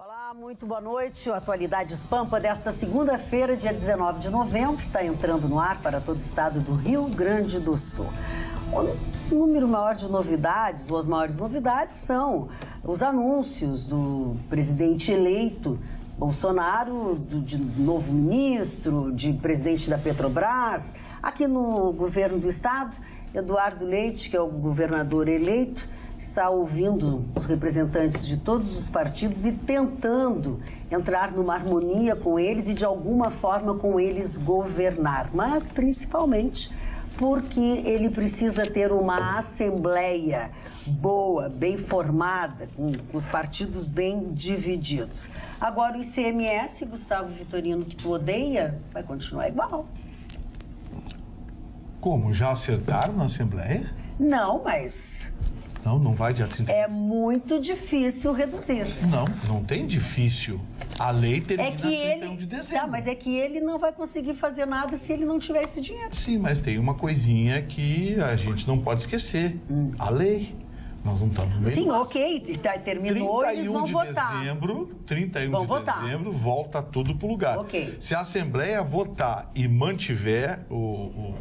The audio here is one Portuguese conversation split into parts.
Olá, muito boa noite. O Atualidades Pampa desta segunda-feira, dia 19 de novembro, está entrando no ar para todo o estado do Rio Grande do Sul. O número maior de novidades, ou as maiores novidades, são os anúncios do presidente eleito Bolsonaro, de novo ministro, de presidente da Petrobras. Aqui no governo do estado, Eduardo Leite, que é o governador eleito, está ouvindo os representantes de todos os partidos e tentando entrar numa harmonia com eles e, de alguma forma, com eles governar. Mas, principalmente, porque ele precisa ter uma assembleia boa, bem formada, com os partidos bem divididos. Agora, o ICMS, Gustavo Vitorino, que tu odeia, vai continuar igual. Como? Já acertaram na Assembleia? Não, mas... Não vai dia 30. É muito difícil reduzir. Não tem difícil. A lei termina 31 de dezembro. Tá, mas é que ele não vai conseguir fazer nada se ele não tiver esse dinheiro. Sim, mas tem uma coisinha que a gente não pode esquecer. A lei. Nós não estamos bem. Sim, ok. Terminou e eles vão votar. 31 de dezembro, volta tudo para o lugar. Okay. Se a Assembleia votar e mantiver o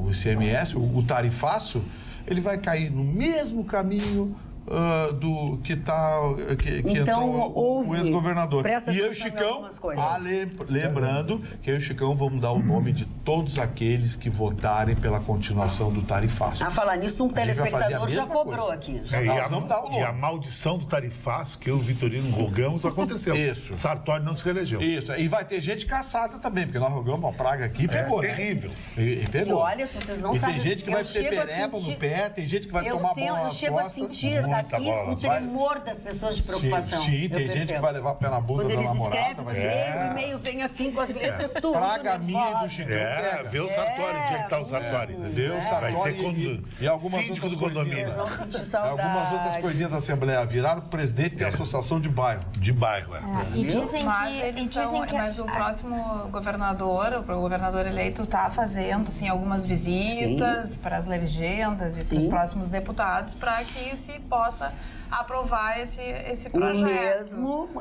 ICMS, o tarifaço, ele vai cair no mesmo caminho do que então, o ex-governador. E eu e o Chicão, lembrando que eu e o Chicão vamos dar o nome de todos aqueles que votarem pela continuação do tarifaço. A falar nisso, um telespectador já cobrou aqui. E a maldição do tarifaço que eu e o Vitorino rogamos aconteceu. Isso. Sartori não se reelegeu. Isso. E vai ter gente caçada também, porque nós rogamos uma praga aqui e pegou. Terrível. E pegou. E olha, vocês não sabem. Tem gente que vai ter pereba no pé, tem gente que vai tomar bola nas costas. Eu chego a sentir daqui o tremor das pessoas de preocupação. Sim, tem gente que vai levar pé na bunda da namorada. Quando eles escrevem, o e-mail vem assim com as letras, tudo. Praga minha e do Chicão. Vê o Sartori, onde é que está o Sartori, entendeu? Vai ser e algumas síndico do condomínio. Eles vão sentir saudades. Algumas outras coisinhas da Assembleia viraram presidente da associação de bairro. De bairro, E dizem que mas o próximo governador, o governador eleito, está fazendo sim, algumas visitas para as legendas e para os próximos deputados para que se possa aprovar esse projeto.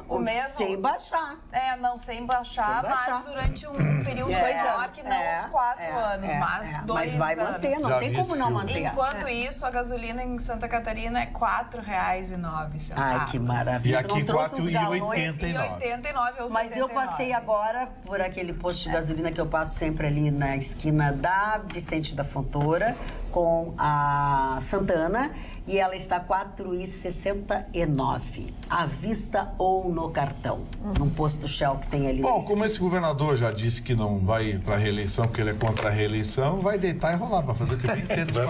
O mesmo sem baixar. Não sem baixar, mas durante um período maior que não os 4 anos, mas 2 anos. Mas vai manter, não tem como não manter. Enquanto isso, a gasolina em Santa Catarina é R$ 4,09. Ai, que maravilha. E aqui não trouxe os galões. 89 ou 79. Mas eu passei agora por aquele posto de gasolina que eu passo sempre ali na esquina da Vicente da Fontoura com a Santana e ela está R$ 4,69 à vista ou no cartão, num posto Shell que tem ali. Bom, como esse governador já disse que não vai para a reeleição, porque ele é contra a reeleição, vai deitar e rolar para fazer o que bem inteiro. Mas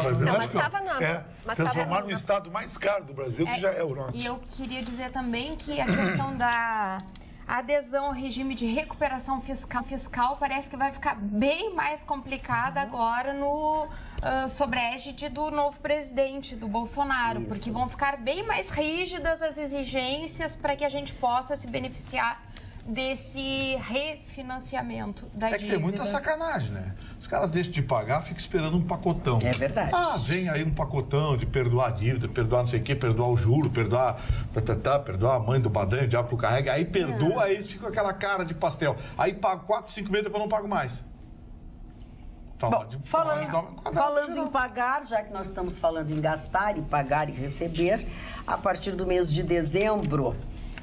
estava transformar no estado mais caro do Brasil, que já é o nosso. E eu queria dizer também que a questão da adesão ao regime de recuperação fiscal parece que vai ficar bem mais complicada agora sob a égide do novo presidente, do Bolsonaro, porque vão ficar bem mais rígidas as exigências para que a gente possa se beneficiar desse refinanciamento da dívida. É que tem muita sacanagem, né? Os caras deixam de pagar, ficam esperando um pacotão. É verdade. Vem aí um pacotão de perdoar a dívida, perdoar não sei o quê, perdoar o juro, perdoar a mãe do badanho, o diabo que o carrega, aí perdoa, aí eles ficam com aquela cara de pastel. Aí pago 4, 5 meses, depois não pago mais. Bom, falando em pagar, já que nós estamos falando em gastar e pagar e receber, a partir do mês de dezembro,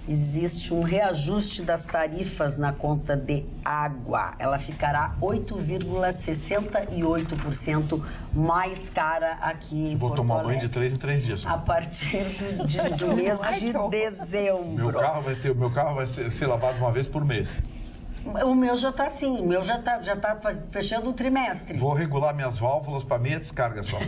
existe um reajuste das tarifas na conta de água. Ela ficará 8,68% mais cara aqui em Porto Alegre. Vou tomar banho de 3 em 3 dias. A partir do mês de dezembro. Meu carro vai ser lavado uma vez por mês. O meu já está assim, o meu já tá fechando o trimestre. Vou regular minhas válvulas para meia descarga só.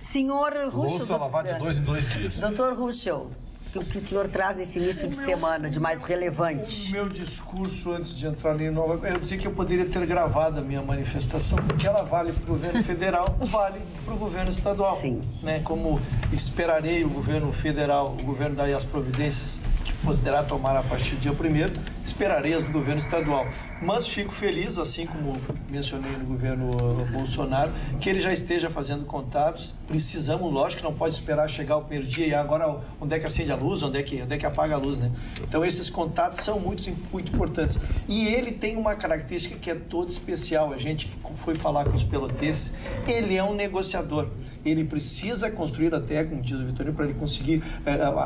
Senhor Ruschel... Louça lavar de 2 em 2 dias. Doutor Ruschel, o que o senhor traz nesse início de semana de mais relevante? O meu discurso, antes de entrar ali nova, eu dizia que eu poderia ter gravado a minha manifestação, porque ela vale para o governo federal, vale para o governo estadual. Sim. Né? Como esperarei o governo federal, o governo daí as providências que poderá tomar a partir do dia 1º, esperarei do governo estadual. Mas fico feliz, assim como mencionei no governo Bolsonaro, que ele já esteja fazendo contatos. Precisamos, lógico, que não pode esperar chegar o primeiro dia e agora onde é que acende a luz, onde é que apaga a luz, né? Então esses contatos são muito importantes. E ele tem uma característica que é toda especial. A gente foi falar com os pelotenses, ele é um negociador. Ele precisa construir até, como diz o Vitorino, para ele conseguir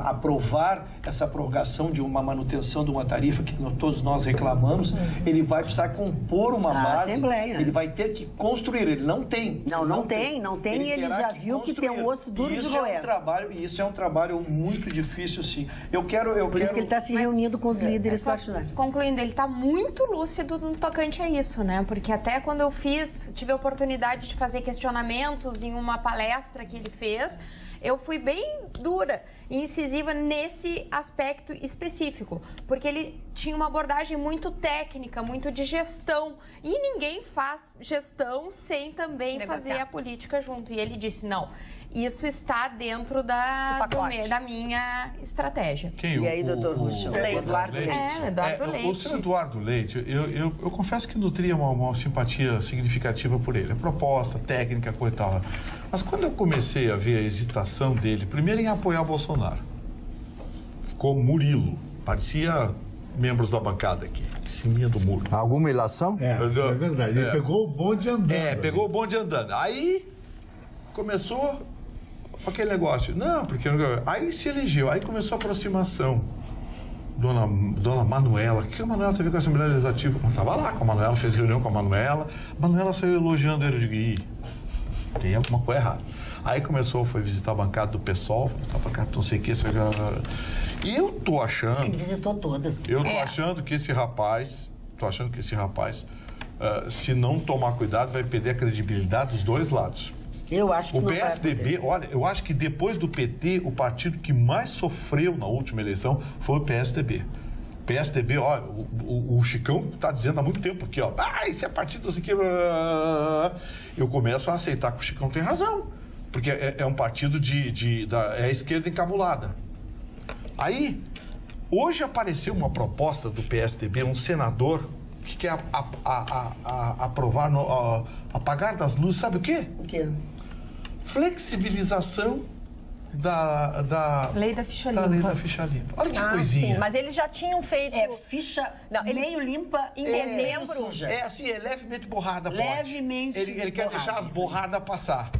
aprovar essa prorrogação de uma manutenção de uma tarifa que todos nós reclamamos. Ele vai precisar compor uma base. Assembleia. Ele vai ter que construir. Ele não tem. Não tem. Ele já viu que tem um osso duro de roer. Isso é um trabalho muito difícil, sim. Por isso que ele está se reunindo com os líderes partidários. Concluindo, ele está muito lúcido no tocante a isso, né? Porque até quando eu tive a oportunidade de fazer questionamentos em uma palestra que ele fez, eu fui bem dura e incisiva nesse aspecto específico, porque ele tinha uma abordagem muito técnica, muito de gestão, e ninguém faz gestão sem também fazer a política junto. E ele disse, não, isso está dentro da minha estratégia. E aí, doutor Russo? Eduardo Leite. Eduardo Leite. O senhor Eduardo Leite, eu confesso que nutria uma simpatia significativa por ele. A proposta, técnica, coisa e tal. Mas quando eu comecei a ver a hesitação dele, primeiro em apoiar Bolsonaro, ficou Murilo, parecia membros da bancada aqui, em cima do muro. Alguma ilação? É verdade. Ele pegou o bonde andando. Pegou o bonde andando. Aí começou aquele negócio. Não, porque... Aí se elegeu, aí começou a aproximação. Dona Manuela, o que a Manuela teve com a Assembleia Legislativa? Eu estava lá com a Manuela, fez reunião com a Manuela. A Manuela saiu elogiando ele, eu digo, tem alguma coisa errada. Aí foi visitar a bancada do PSOL, não sei o que, e eu tô achando... Ele visitou todas. Eu tô achando que esse rapaz, se não tomar cuidado, vai perder a credibilidade dos dois lados. Eu acho que o PSDB, olha, eu acho que depois do PT, o partido que mais sofreu na última eleição foi o PSDB. PSDB, ó, o Chicão está dizendo há muito tempo aqui, ó, esse é partido assim que... Eu começo a aceitar que o Chicão tem razão, porque é um partido é a esquerda encabulada. Aí, hoje apareceu uma proposta do PSDB, um senador que quer aprovar, apagar das luzes, sabe o quê? O quê? Flexibilização da lei da ficha limpa. Da lei da ficha limpa. Olha que coisinha. Sim, mas eles já tinham feito... ficha meio limpa em dezembro. É levemente borrada. Levemente Ele quer deixar as borradas passar.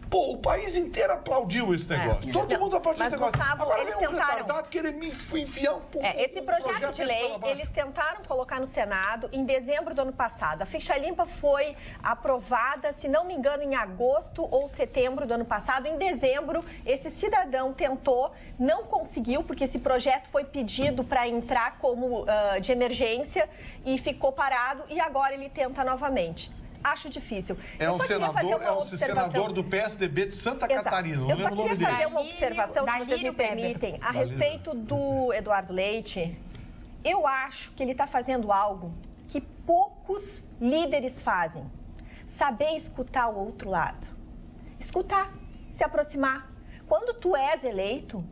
Pô, o país inteiro aplaudiu esse negócio. Todo mundo aplaudiu esse negócio. Gustavo, agora eles vem um tentaram... retardado querer me enfiar um pouco. Esse projeto de lei, eles tentaram colocar no Senado em dezembro do ano passado. A ficha limpa foi aprovada, se não me engano, em agosto ou setembro do ano passado. Em dezembro, esse cidadão tentou, não conseguiu, porque esse projeto foi pedido para entrar como de emergência e ficou parado, e agora ele tenta novamente. Acho difícil. É um senador do PSDB de Santa Catarina, não lembro o nome dele. Eu só queria fazer uma observação, se vocês me permitem, a respeito do Eduardo Leite. Eu acho que ele está fazendo algo que poucos líderes fazem. Saber escutar o outro lado. Escutar, se aproximar. Quando tu és eleito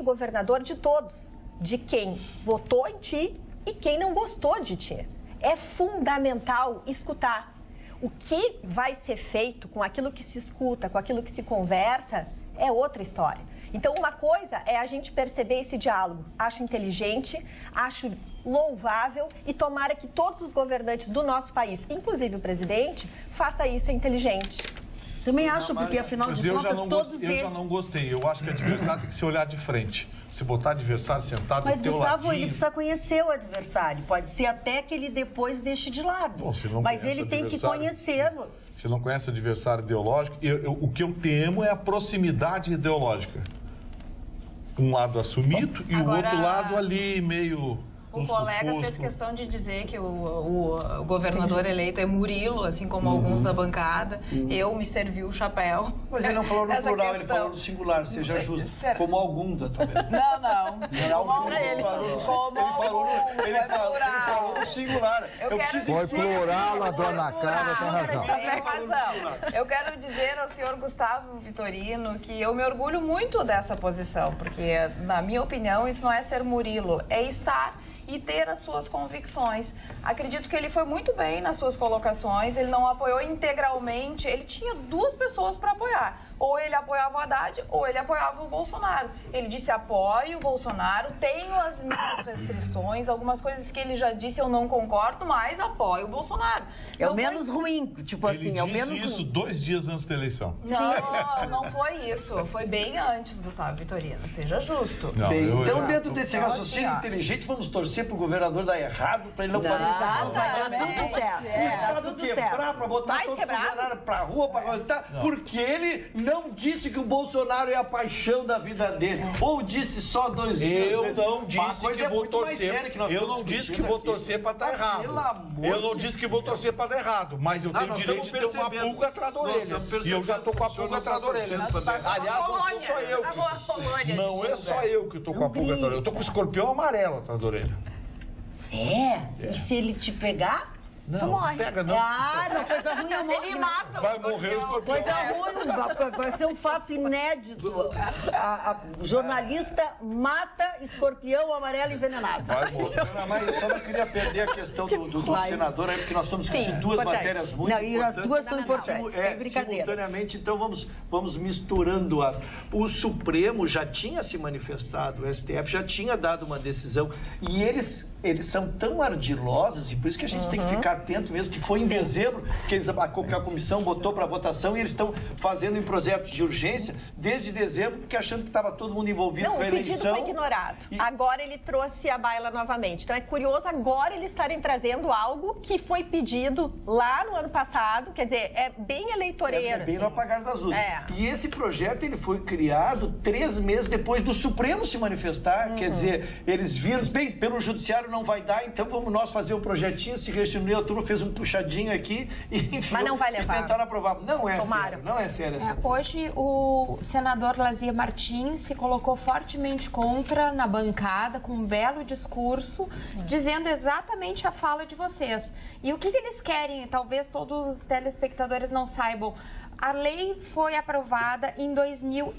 governador de todos. De quem votou em ti e quem não gostou de ti. É fundamental escutar. O que vai ser feito com aquilo que se escuta, com aquilo que se conversa, é outra história. Então, uma coisa é a gente perceber esse diálogo. Acho inteligente, acho louvável e tomara que todos os governantes do nosso país, inclusive o presidente, faça isso inteligente. Também acho, porque afinal de contas todos eles... Eu já não gostei. Eu acho que o adversário tem que se olhar de frente. Se botar o adversário sentado Mas, no teu Gustavo, ladinho... ele precisa conhecer o adversário. Pode ser até que ele depois deixe de lado. Bom, mas ele tem que conhecê-lo. Se não conhece o adversário ideológico, o que eu temo é a proximidade ideológica. Um lado assumido e o outro lado ali meio... O colega fez questão de dizer que o governador eleito é Murilo, assim como alguns da bancada. Eu me servi o chapéu. Mas ele não falou no plural, ele falou no singular, seja justo. Como algum também. Não. Como alguns. Ele falou no singular. Foi plural, a dona Carla tem razão. Tem razão. Eu quero dizer ao senhor Gustavo Vitorino que eu me orgulho muito dessa posição, porque, na minha opinião, isso não é ser Murilo, é estar e ter as suas convicções. Acredito que ele foi muito bem nas suas colocações, ele não apoiou integralmente, ele tinha duas pessoas para apoiar. Ou ele apoiava o Haddad, ou ele apoiava o Bolsonaro. Ele disse, apoio o Bolsonaro, tenho as minhas restrições, algumas coisas que ele já disse eu não concordo, mas apoio o Bolsonaro. É o menos ruim, tipo assim, é o menos Ele disse isso ruim. 2 dias antes da eleição. Não foi isso. Foi bem antes, Gustavo Vitorino. Seja justo. Não, Bem, então, eu- dentro desse Então, raciocínio assim, ó. inteligente, vamos torcer pro governador dar errado, para ele não fazer Vai dar tudo Exatamente. certo. Vai dar tudo quebrar, certo. para botar Mais todos os quebrado. funcionários pra rua, para aguentar, porque ele não disse que o Bolsonaro é a paixão da vida dele. Ou disse só 2 dias. Eu antes. não Uma disse coisa que é vou muito mais torcer. séria que nós Eu estamos não disse que discutindo vou aqui. torcer para estar errado. Pelo amor Eu não de disse que vou torcer para dar errado, mas eu tenho nós direito de estamos ter uma percebendo. pulga atrás da Nós orelha. estamos E eu já tô com a percebendo. pulga atrás da orelha. Aliás, não sou só eu. Não é só eu que tô com a pulga atrás da orelha. Eu tô com o escorpião amarelo atrás da orelha. E se ele te pegar? Não, morre. pega não. Ah, não, coisa ruim eu morro. Ele mata Vai morrer o escorpião. Coisa ruim, vai ser um fato inédito. O jornalista mata escorpião amarelo envenenado. Vai morrer. Ana Maia, eu só não queria perder a questão do Vai. senador aí, porque nós estamos discutindo Sim, duas importante. matérias muito Não, e as importantes. duas são importantes, sem brincadeiras. Simultaneamente, então vamos misturando as. O Supremo já tinha se manifestado, o STF já tinha dado uma decisão, e eles são tão ardilosos, e por isso que a gente tem que ficar atento mesmo, que foi em dezembro que a comissão botou para votação, e eles estão fazendo em projeto de urgência desde dezembro, porque achando que estava todo mundo envolvido Não, com a o pedido eleição. foi ignorado. E- Agora ele trouxe a baila novamente. Então é curioso agora eles estarem trazendo algo que foi pedido lá no ano passado. Quer dizer, é bem eleitoreiro. É bem no assim. apagar das luzes. É. E esse projeto ele foi criado 3 meses depois do Supremo se manifestar. Quer dizer, eles viram, bem, pelo judiciário não vai dar, então vamos nós fazer um projetinho, se reuniu, a turma fez um puxadinho aqui e enfiou, Mas não vai e levar. tentaram aprovar. Não é Tomara. sério, não é sério essa. Hoje, o senador Lazia Martins se colocou fortemente contra na bancada, com um belo discurso, dizendo exatamente a fala de vocês. E o que eles querem? Talvez todos os telespectadores não saibam. A lei foi aprovada em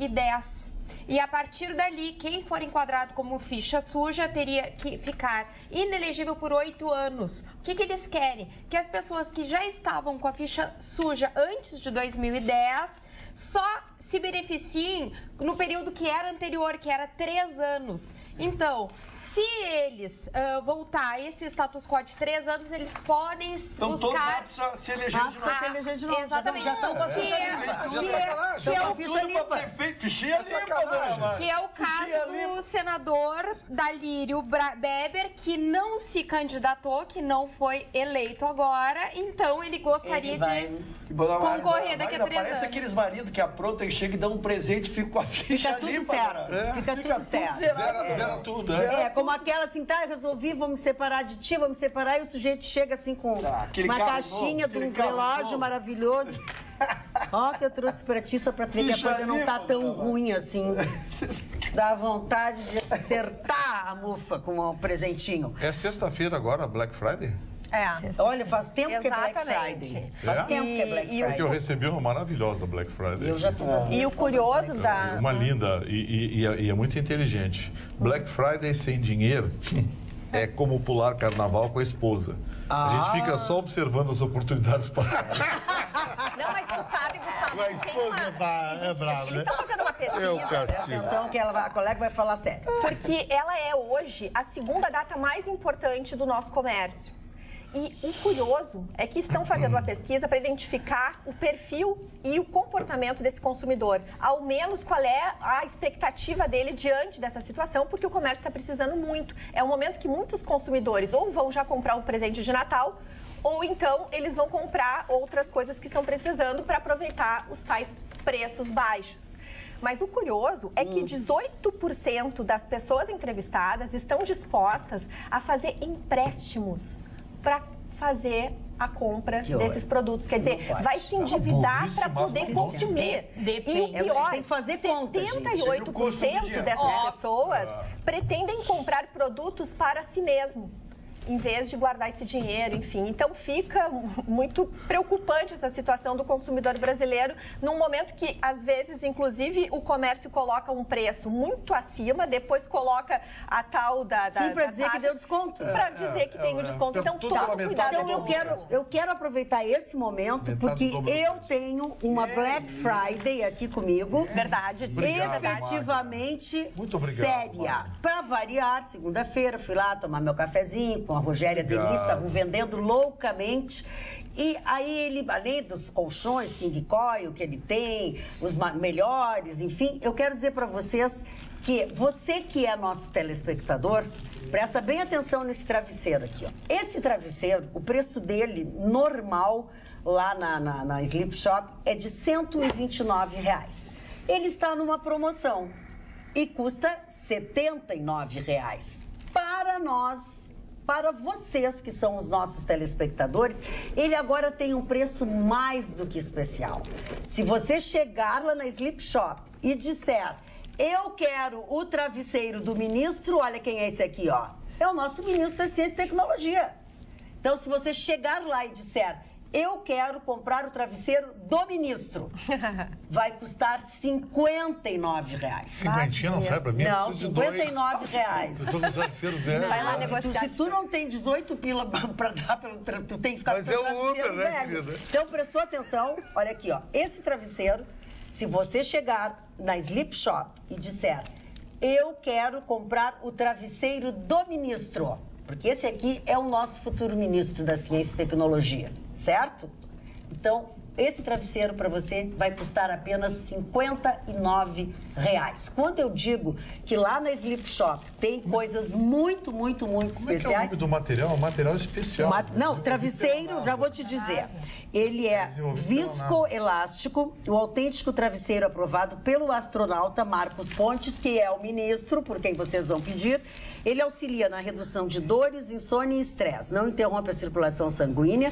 2010. E a partir dali, quem for enquadrado como ficha suja teria que ficar inelegível por 8 anos. O que eles querem? Que as pessoas que já estavam com a ficha suja antes de 2010 só se beneficiem no período que era anterior, que era 3 anos. Então, se eles voltar a esse status quo de 3 anos, eles podem Estão todos buscar... aptos a se eleger de novo. Se eleger de novo. Exatamente. Já estão com a ficha limpa. Que é o ficha limpa. Fichinha limpa, Dona Maia. Que é o caso do senador Dalírio Beber, que não se candidatou, que não foi eleito agora, então ele gostaria Ele vai. de Dona Maia, concorrer daqui a 3 Parece anos. aqueles maridos que aprontam e chegam e dão um presente e ficam com a ficha Fica tudo limpa. certo. Dona. Fica tudo certo. zerado. Zera tudo, É, como aquela assim, tá, eu resolvi, vou me separar de ti, vou me separar, e o sujeito chega assim com aquele uma carro caixinha novo, de um aquele carro relógio novo. maravilhoso. Ó, que eu trouxe pra ti, só pra tu ver que a Ficha coisa não tá limpa, tão cara. ruim assim. Dá vontade de acertar a mufa com um presentinho. É sexta-feira agora, Black Friday? É. Olha, faz tempo que é Black Exatamente. Friday. Faz É? tempo que é Black E o- Friday. Porque eu recebi uma maravilhosa da Black Friday. Eu já fiz as E minhas o curioso compras. da... Uma linda e é muito inteligente. Black Friday sem dinheiro é como pular carnaval com a esposa. A gente fica só observando as oportunidades passadas. Não, mas tu sabe, Gustavo, A tem esposa é brava, Eles né? estão fazendo uma É o pesquisa, castigo. Atenção que a colega vai falar sério. porque ela é hoje a segunda data mais importante do nosso comércio. E o curioso é que estão fazendo uma pesquisa para identificar o perfil e o comportamento desse consumidor. Ao menos qual é a expectativa dele diante dessa situação, porque o comércio está precisando muito. É um momento que muitos consumidores ou vão já comprar um presente de Natal, ou então eles vão comprar outras coisas que estão precisando para aproveitar os tais preços baixos. Mas o curioso é que 18% das pessoas entrevistadas estão dispostas a fazer empréstimos para fazer a compra Que desses horror. produtos. Quer Isso não dizer, pode. vai se endividar burrice, para mas poder não consumir. Depende. E o pior, Tem que fazer conta, gente. Seria o custo do 78% dia. dessas pessoas pretendem comprar produtos para si mesmo. em vez de guardar esse dinheiro, enfim. Então fica muito preocupante essa situação do consumidor brasileiro, num momento que, às vezes, inclusive, o comércio coloca um preço muito acima, depois coloca a tal da... Sim, para dizer que deu desconto. Para dizer que tem o desconto. Então, toma cuidado. Então, eu quero aproveitar esse momento, porque eu tenho uma Black Friday aqui comigo. Verdade. Efetivamente muito obrigado, séria. Para variar, segunda-feira, fui lá tomar meu cafezinho com a Rogéria Denis, estavam vendendo loucamente. E aí ele, além dos colchões King Coil que ele tem, os melhores, enfim, eu quero dizer para vocês que você que é nosso telespectador, presta bem atenção nesse travesseiro aqui, ó. Esse travesseiro, o preço dele normal lá na Sleep Shop é de R$ 129. Ele está numa promoção e custa R$ 79. Para nós, para vocês que são os nossos telespectadores, ele agora tem um preço mais do que especial. Se você chegar lá na Sleep Shop e disser, eu quero o travesseiro do ministro, olha quem é esse aqui, ó. É o nosso ministro da Ciência e Tecnologia. Então, se você chegar lá e disser, eu quero comprar o travesseiro do ministro, vai custar R$ 59. Cinquentinha não sai pra mim? Não, R$ 59. Eu tô no travesseiro dela. Vai lá negociar. Se tu não tem 18 pila pra dar, tu tem que ficar Mas com o é o travesseiro Uber, né, velho. querida? Então, prestou atenção? Olha aqui, ó. Esse travesseiro, se você chegar na Sleep Shop e disser, eu quero comprar o travesseiro do ministro, porque esse aqui é o nosso futuro ministro da Ciência e Tecnologia, certo? Então, esse travesseiro para você vai custar apenas R$ 59. Quando eu digo que lá na Sleep Shop tem coisas muito, muito, muito Como é que é o especiais... nome do material? É um material especial. Não, travesseiro, já vou te dizer. Ele é viscoelástico, o autêntico travesseiro aprovado pelo astronauta Marcos Pontes, que é o ministro, por quem vocês vão pedir. Ele auxilia na redução de dores, insônia e estresse. Não interrompe a circulação sanguínea,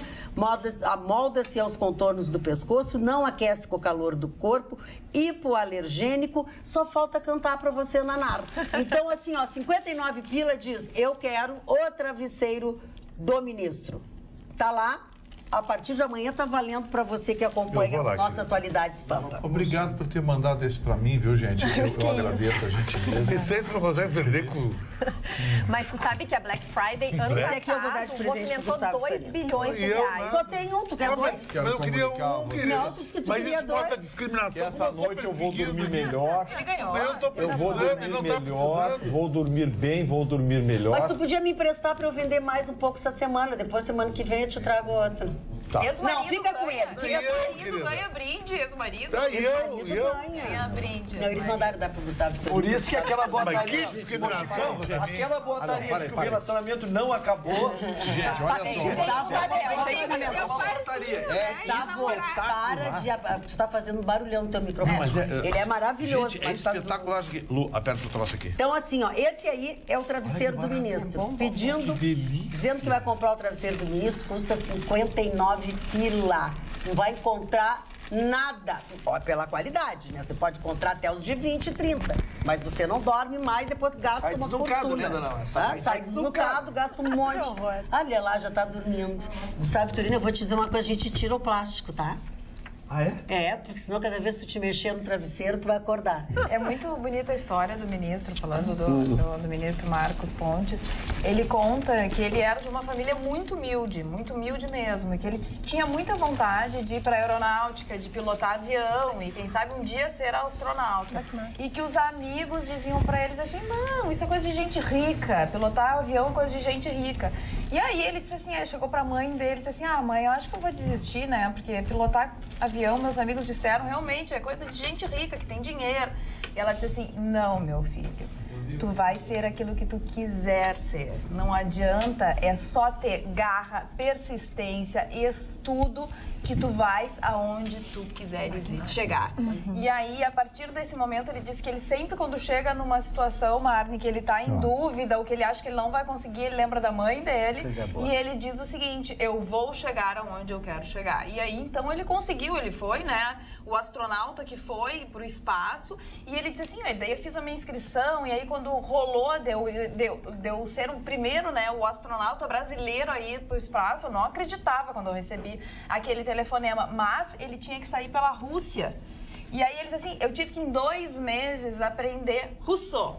amolda-se aos contornos do pescoço, não aquece com o calor do corpo, hipoalergênico, só falta cantar pra você, Nanar. Então, assim, ó, 59 pila diz, eu quero o travesseiro do ministro. Tá lá. A partir de amanhã tá valendo para você que acompanha a nossa Atualidades Pampa. Obrigado por ter mandado esse para mim, viu, gente? Eu agradeço a gentileza. E sempre não consegue vender com... Mas tu sabe que a Black Friday, ano Esse aqui eu vou dar de passado, presente pro movimentou Gustavo 2 Escolha. bilhões de E eu, reais. Só tem um, tu quer dois? Mas eu queria um, querida. Não, tu disse que tu Mas queria isso bota dois. discriminação. Essa com você, noite eu vou perseguido. dormir melhor. Ele ganhou. Eu tô Eu precisando, vou ele dormir não tá melhor, precisando. vou dormir bem, vou dormir melhor. Mas tu podia me emprestar para eu vender mais um pouco essa semana. Depois, semana que vem, eu te trago outra. Tá. Ex-marido Não, fica com ganha. ele, fica com ele, Ex-marido querida. ganha brinde, ex-marido. Tá, e eu. Ganha brinde. Não, eles mandaram dar pro Gustavo. Por isso que aquela Mas botaria... que discriminação, Aquela botaria para de aí, que o para aí. relacionamento não acabou... Gente, olha só. Gustavo, para de... Tu tá fazendo barulhão no teu microfone. Ele é maravilhoso. Gente, é mas faz espetacular isso aqui. Lu, aperta o troço aqui. Então, assim, ó, esse aí é o travesseiro do ministro. Pedindo, dizendo que vai comprar o travesseiro do ministro, custa 59 pila. Não vai encontrar nada, ó, pela qualidade, né? Você pode encontrar até os de 20, 30, mas você não dorme mais, depois gasta Sai uma desnucado, fortuna. né, dona? Sai desnucado, gasta um monte. Olha lá, já tá dormindo. Gustavo Vitorino, eu vou te dizer uma coisa, a gente tira o plástico, tá? Ah, é? É, porque senão cada vez que tu te mexer no travesseiro, tu vai acordar. É muito bonita a história do ministro, falando do ministro Marcos Pontes. Ele conta que ele era de uma família muito humilde mesmo, e que ele tinha muita vontade de ir para a aeronáutica, de pilotar avião e, quem sabe, um dia ser astronauta. E que os amigos diziam para eles assim, não, isso é coisa de gente rica, pilotar avião é coisa de gente rica. E aí ele disse assim, chegou para a mãe dele e disse assim, mãe, eu acho que eu vou desistir, né, porque pilotar avião, meus amigos disseram, realmente é coisa de gente rica, que tem dinheiro. E ela disse assim, não, meu filho, tu vai ser aquilo que tu quiser ser. Não adianta, é só ter garra, persistência, estudo, que tu vais aonde tu quiseres chegar. E aí, a partir desse momento, ele disse que ele sempre, quando chega numa situação, Marne, que ele tá em dúvida, ou que ele acha que ele não vai conseguir, ele lembra da mãe dele, e ele diz o seguinte, eu vou chegar aonde eu quero chegar. E aí, então, ele conseguiu, ele foi, né, o astronauta que foi pro espaço, e ele disse assim, daí eu fiz a minha inscrição, e aí quando rolou, deu ser o primeiro, né, o astronauta brasileiro aí pro espaço, eu não acreditava quando eu recebi aquele telefonema, mas ele tinha que sair pela Rússia. E aí ele disse assim, eu tive que em 2 meses aprender russo.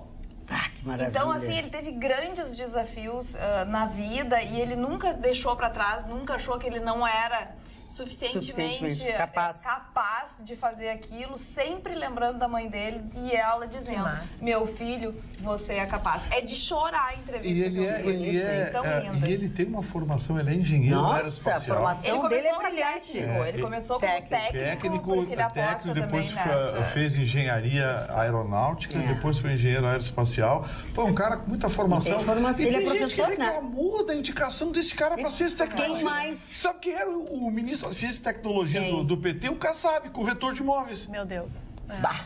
Ah, que maravilha. Então, assim, ele teve grandes desafios na vida e ele nunca deixou para trás, nunca achou que ele não era suficientemente capaz de fazer aquilo, sempre lembrando da mãe dele e ela dizendo, meu filho, você é capaz. É de chorar a entrevista. E ele tem uma formação, ele é engenheiro. Nossa, a formação dele é brilhante. Ele começou como técnico, por isso que ele aposta depois também nessa. fez engenharia aeronáutica, depois foi engenheiro aeroespacial. Pô, um cara com muita formação. Ele é professor, né? Reclamou da indicação desse cara para ciência e tecnologia. Quem mais? Sabe quem era o ministro da Ciência e Tecnologia do PT? O Kassab, corretor de imóveis. Meu Deus.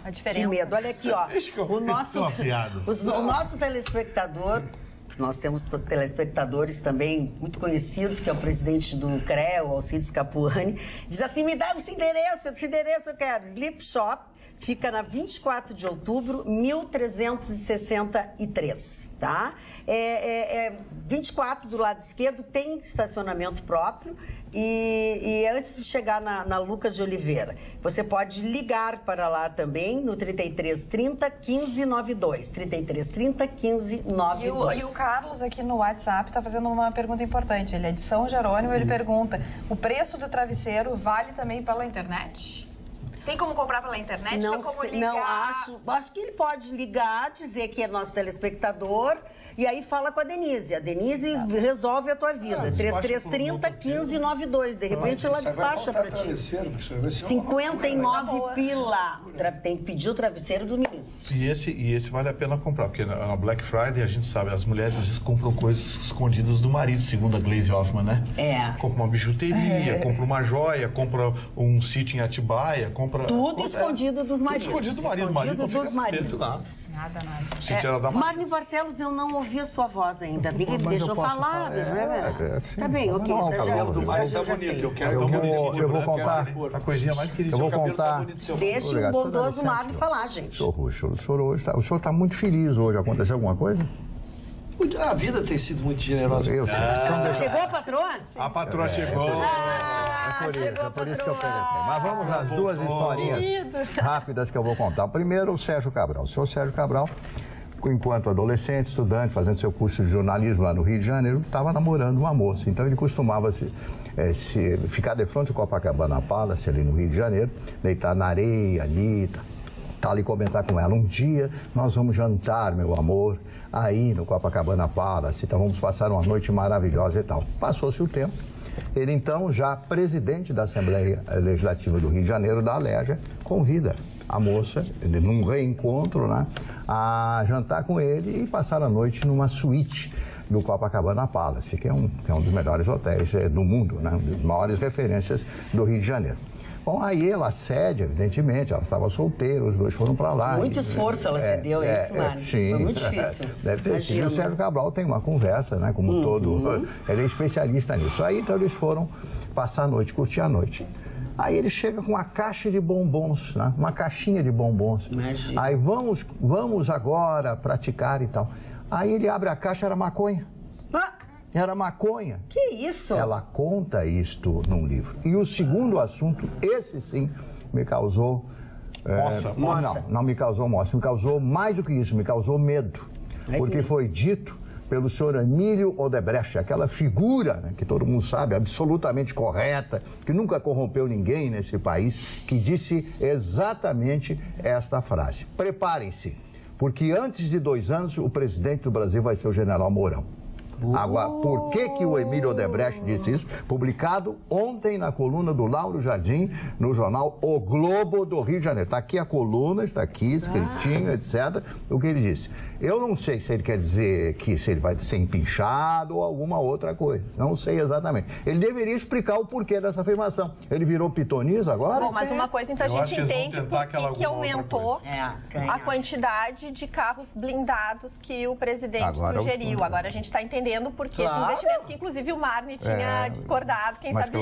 A diferença. Que medo. Olha aqui, ó. O nosso telespectador, nós temos telespectadores também muito conhecidos, que é o presidente do CREA, o Alcides Capuani, diz assim, me dá esse endereço eu quero. Sleep Shop, fica na 24 de outubro, 1363, tá? 24 do lado esquerdo, tem estacionamento próprio e antes de chegar na Lucas de Oliveira, você pode ligar para lá também no 3330 1592, 3330 1592. E o Carlos aqui no WhatsApp está fazendo uma pergunta importante, ele é de São Jerônimo, ele pergunta, o preço do travesseiro vale também pela internet? Tem como comprar pela internet? Não, tem como ligar? Não, acho que ele pode ligar, dizer que é nosso telespectador e aí fala com a Denise. A Denise resolve a tua vida. 3330 1592. De repente ela despacha para ti. 59 pila. Tem que pedir o travesseiro do ministro. E esse vale a pena comprar, porque na Black Friday a gente sabe, as mulheres às vezes compram coisas escondidas do marido, segundo a Glaze Hoffman, né? Compra uma bijuteria, compra uma joia, compra um sítio em Atibaia, tudo escondido dos maridos. Escondido do marido. Escondido dos maridos. Nada. Marne Barcelos, eu não ouvi a sua voz ainda. Deixa eu falar. Tá bem, ok. Isso eu já sei. Eu vou contar. A coisinha mais querida. Eu vou contar. Deixa o bondoso Marne falar, gente. O senhor está muito feliz hoje. Aconteceu alguma coisa? A vida tem sido muito generosa. Chegou a patroa? A patroa chegou. É por isso que eu perguntei. Mas vamos às duas historinhas rápidas que eu vou contar. Primeiro, o Sérgio Cabral. O senhor Sérgio Cabral, enquanto adolescente, estudante, fazendo seu curso de jornalismo lá no Rio de Janeiro, estava namorando uma moça. Então ele costumava ficar de frente ao Copacabana Palace, ali no Rio de Janeiro, deitar na areia ali, tá ali comentar com ela. Um dia nós vamos jantar, meu amor, aí no Copacabana Palace, então vamos passar uma noite maravilhosa e tal. Passou-se o tempo. Ele, então, já presidente da Assembleia Legislativa do Rio de Janeiro, da Alerja, convida a moça, num reencontro, né, a jantar com ele e passar a noite numa suíte do Copacabana Palace, que é um dos melhores hotéis do mundo, né, das maiores referências do Rio de Janeiro. Bom, aí ela cede, evidentemente, ela estava solteira, os dois foram para lá. Muito esforço ela cedeu, isso, Mário. Sim. Foi muito difícil. Deve ter sido. E o Sérgio Cabral tem uma conversa, né, como todo, ele é especialista nisso. Aí, então, eles foram passar a noite, curtir a noite. Aí ele chega com uma caixa de bombons, né, uma caixinha de bombons. Imagina. Aí, vamos agora praticar e tal. Aí ele abre a caixa, era maconha. Era maconha. Que isso? Ela conta isto num livro. E o segundo assunto, esse sim, me causou... Não me causou moça, me causou mais do que isso, me causou medo. Porque foi dito pelo senhor Emílio Odebrecht, aquela figura, né, que todo mundo sabe, absolutamente correta, que nunca corrompeu ninguém nesse país, que disse exatamente esta frase. Preparem-se, porque antes de 2 anos o presidente do Brasil vai ser o general Mourão. Agora, por que o Emílio Odebrecht disse isso? Publicado ontem na coluna do Lauro Jardim, no jornal O Globo do Rio de Janeiro. Está aqui a coluna, está aqui escritinho, etc. O que ele disse. Eu não sei se ele quer dizer que se ele vai ser empinchado ou alguma outra coisa. Não sei exatamente. Ele deveria explicar o porquê dessa afirmação. Ele virou pitonisa agora? Bom, mas uma coisa, então a gente entende por que aumentou a quantidade de carros blindados que o presidente sugeriu. Agora a gente está entendendo defendendo, porque esse investimento que, inclusive, o Marne tinha discordado, quem sabe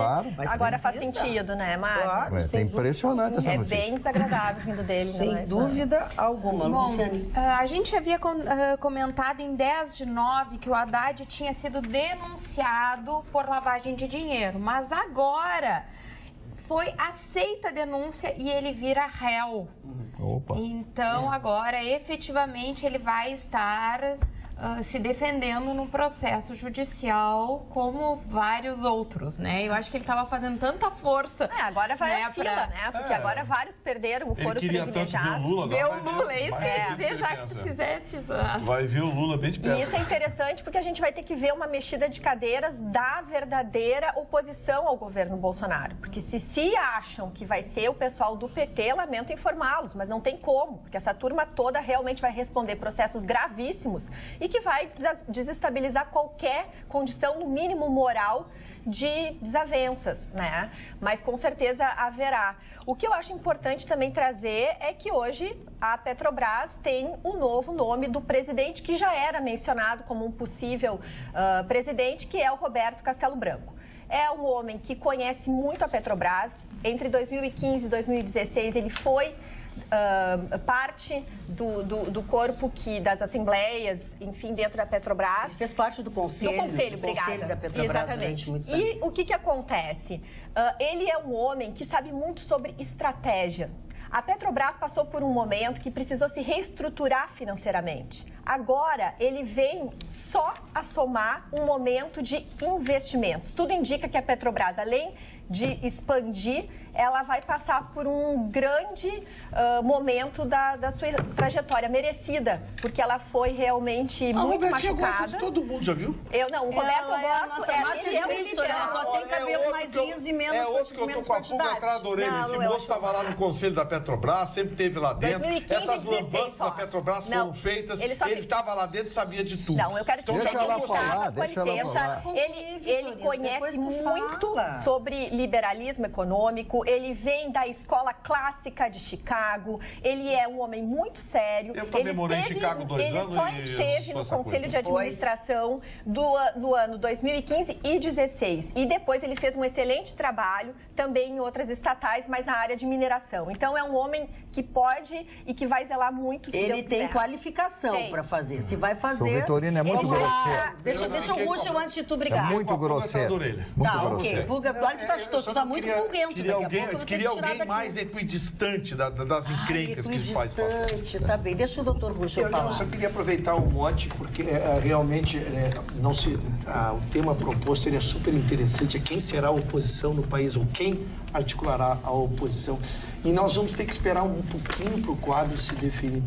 agora faz sentido, né, Marne? Claro, é impressionante essa notícia. É bem desagradável vindo dele. Sem dúvida alguma, Luciane. A gente havia comentado em 10/9 que o Haddad tinha sido denunciado por lavagem de dinheiro, mas agora foi aceita a denúncia e ele vira réu. Opa. Então, agora, efetivamente, ele vai estar se defendendo no processo judicial como vários outros, né? Eu acho que ele estava fazendo tanta força. Agora vai a fila, né? Porque agora vários perderam o foro privilegiado. Deu o Lula, é isso que eu ia dizer, já que tu fizeste. Vai ver o Lula bem de perto. E isso é interessante porque a gente vai ter que ver uma mexida de cadeiras da verdadeira oposição ao governo Bolsonaro. Porque se acham que vai ser o pessoal do PT, lamento informá-los, mas não tem como, porque essa turma toda realmente vai responder processos gravíssimos e que vai desestabilizar qualquer condição, no mínimo moral, de desavenças, né? Mas com certeza haverá. O que eu acho importante também trazer é que hoje a Petrobras tem o novo nome do presidente que já era mencionado como um possível presidente, que é o Roberto Castelo Branco. É um homem que conhece muito a Petrobras. Entre 2015 e 2016 ele foi parte do corpo das assembleias, enfim, dentro da Petrobras. Ele fez parte do conselho da Petrobras durante muitos anos. E o que acontece? Ele é um homem que sabe muito sobre estratégia. A Petrobras passou por um momento que precisou se reestruturar financeiramente. Agora, ele vem só a somar um momento de investimentos. Tudo indica que a Petrobras, além de expandir, ela vai passar por um grande momento da sua trajetória merecida, porque ela foi realmente muito machucada. Todo mundo já viu? O Roberto eu gosto. Ela só tem cabelo mais liso e menos É outro que eu tô com a pulga atrás da orelha. Esse moço estava lá no conselho da Petrobras, sempre esteve lá dentro. 2015, essas lambanças da Petrobras foram feitas, ele estava lá dentro e sabia de tudo. Não, eu quero te dizer que ela falar, deixa ela falar. Ele conhece muito sobre liberalismo econômico, ele vem da escola clássica de Chicago, ele é um homem muito sério. Eu também morei em Chicago 2 anos. Ele só esteve no Conselho de Administração do ano 2015 e 2016. E depois ele fez um excelente trabalho também em outras estatais, mas na área de mineração. Então é um homem que pode e que vai zelar muito se ele tem qualificação para fazer. Se vai fazer... O Vitorino é muito grosseiro. Deixa o Ruschel antes de tu brigar. É muito grosseiro. Muito grosseiro. Tu tá muito bulguento. Queria alguém mais equidistante das encrencas que faz parte. Tá bem. Deixa o doutor Ruschel falar. Eu só queria aproveitar um monte, porque realmente o tema proposto ele é super interessante. É quem será a oposição no país ou quem articulará a oposição. E nós vamos ter que esperar um pouquinho para o quadro se definir.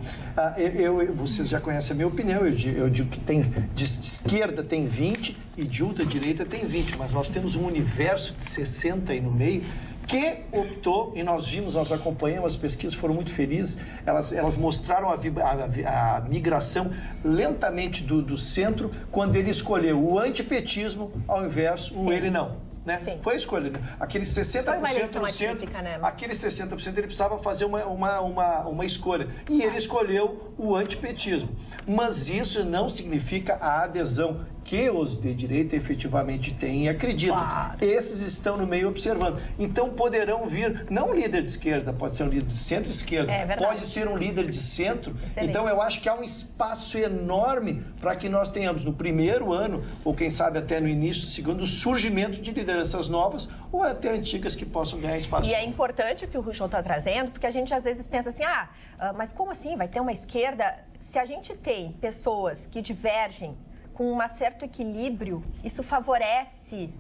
Vocês já conhecem a minha opinião, eu digo que de esquerda tem 20 e de ultradireita tem 20, mas nós temos um universo de 60 aí no meio que optou, e nós acompanhamos as pesquisas, foram muito felizes, elas mostraram a migração lentamente do centro, quando ele escolheu o antipetismo ao invés do ele não. Né? Foi a escolha. Aquele 60% no centro, né? Aquele 60% ele precisava fazer uma escolha. E ele escolheu o antipetismo. Mas isso não significa a adesão que os de direita efetivamente têm e acreditam. Claro. Esses estão no meio observando. Então poderão vir, não um líder de esquerda, pode ser um líder de centro-esquerda, pode ser um líder de centro. Excelente. Então eu acho que há um espaço enorme para que nós tenhamos no primeiro ano, ou quem sabe até no início do segundo, o surgimento de lideranças novas ou até antigas que possam ganhar espaço. E é importante o que o Ruschel está trazendo, porque a gente às vezes pensa assim, mas como assim? Vai ter uma esquerda? Se a gente tem pessoas que divergem com um certo equilíbrio, isso favorece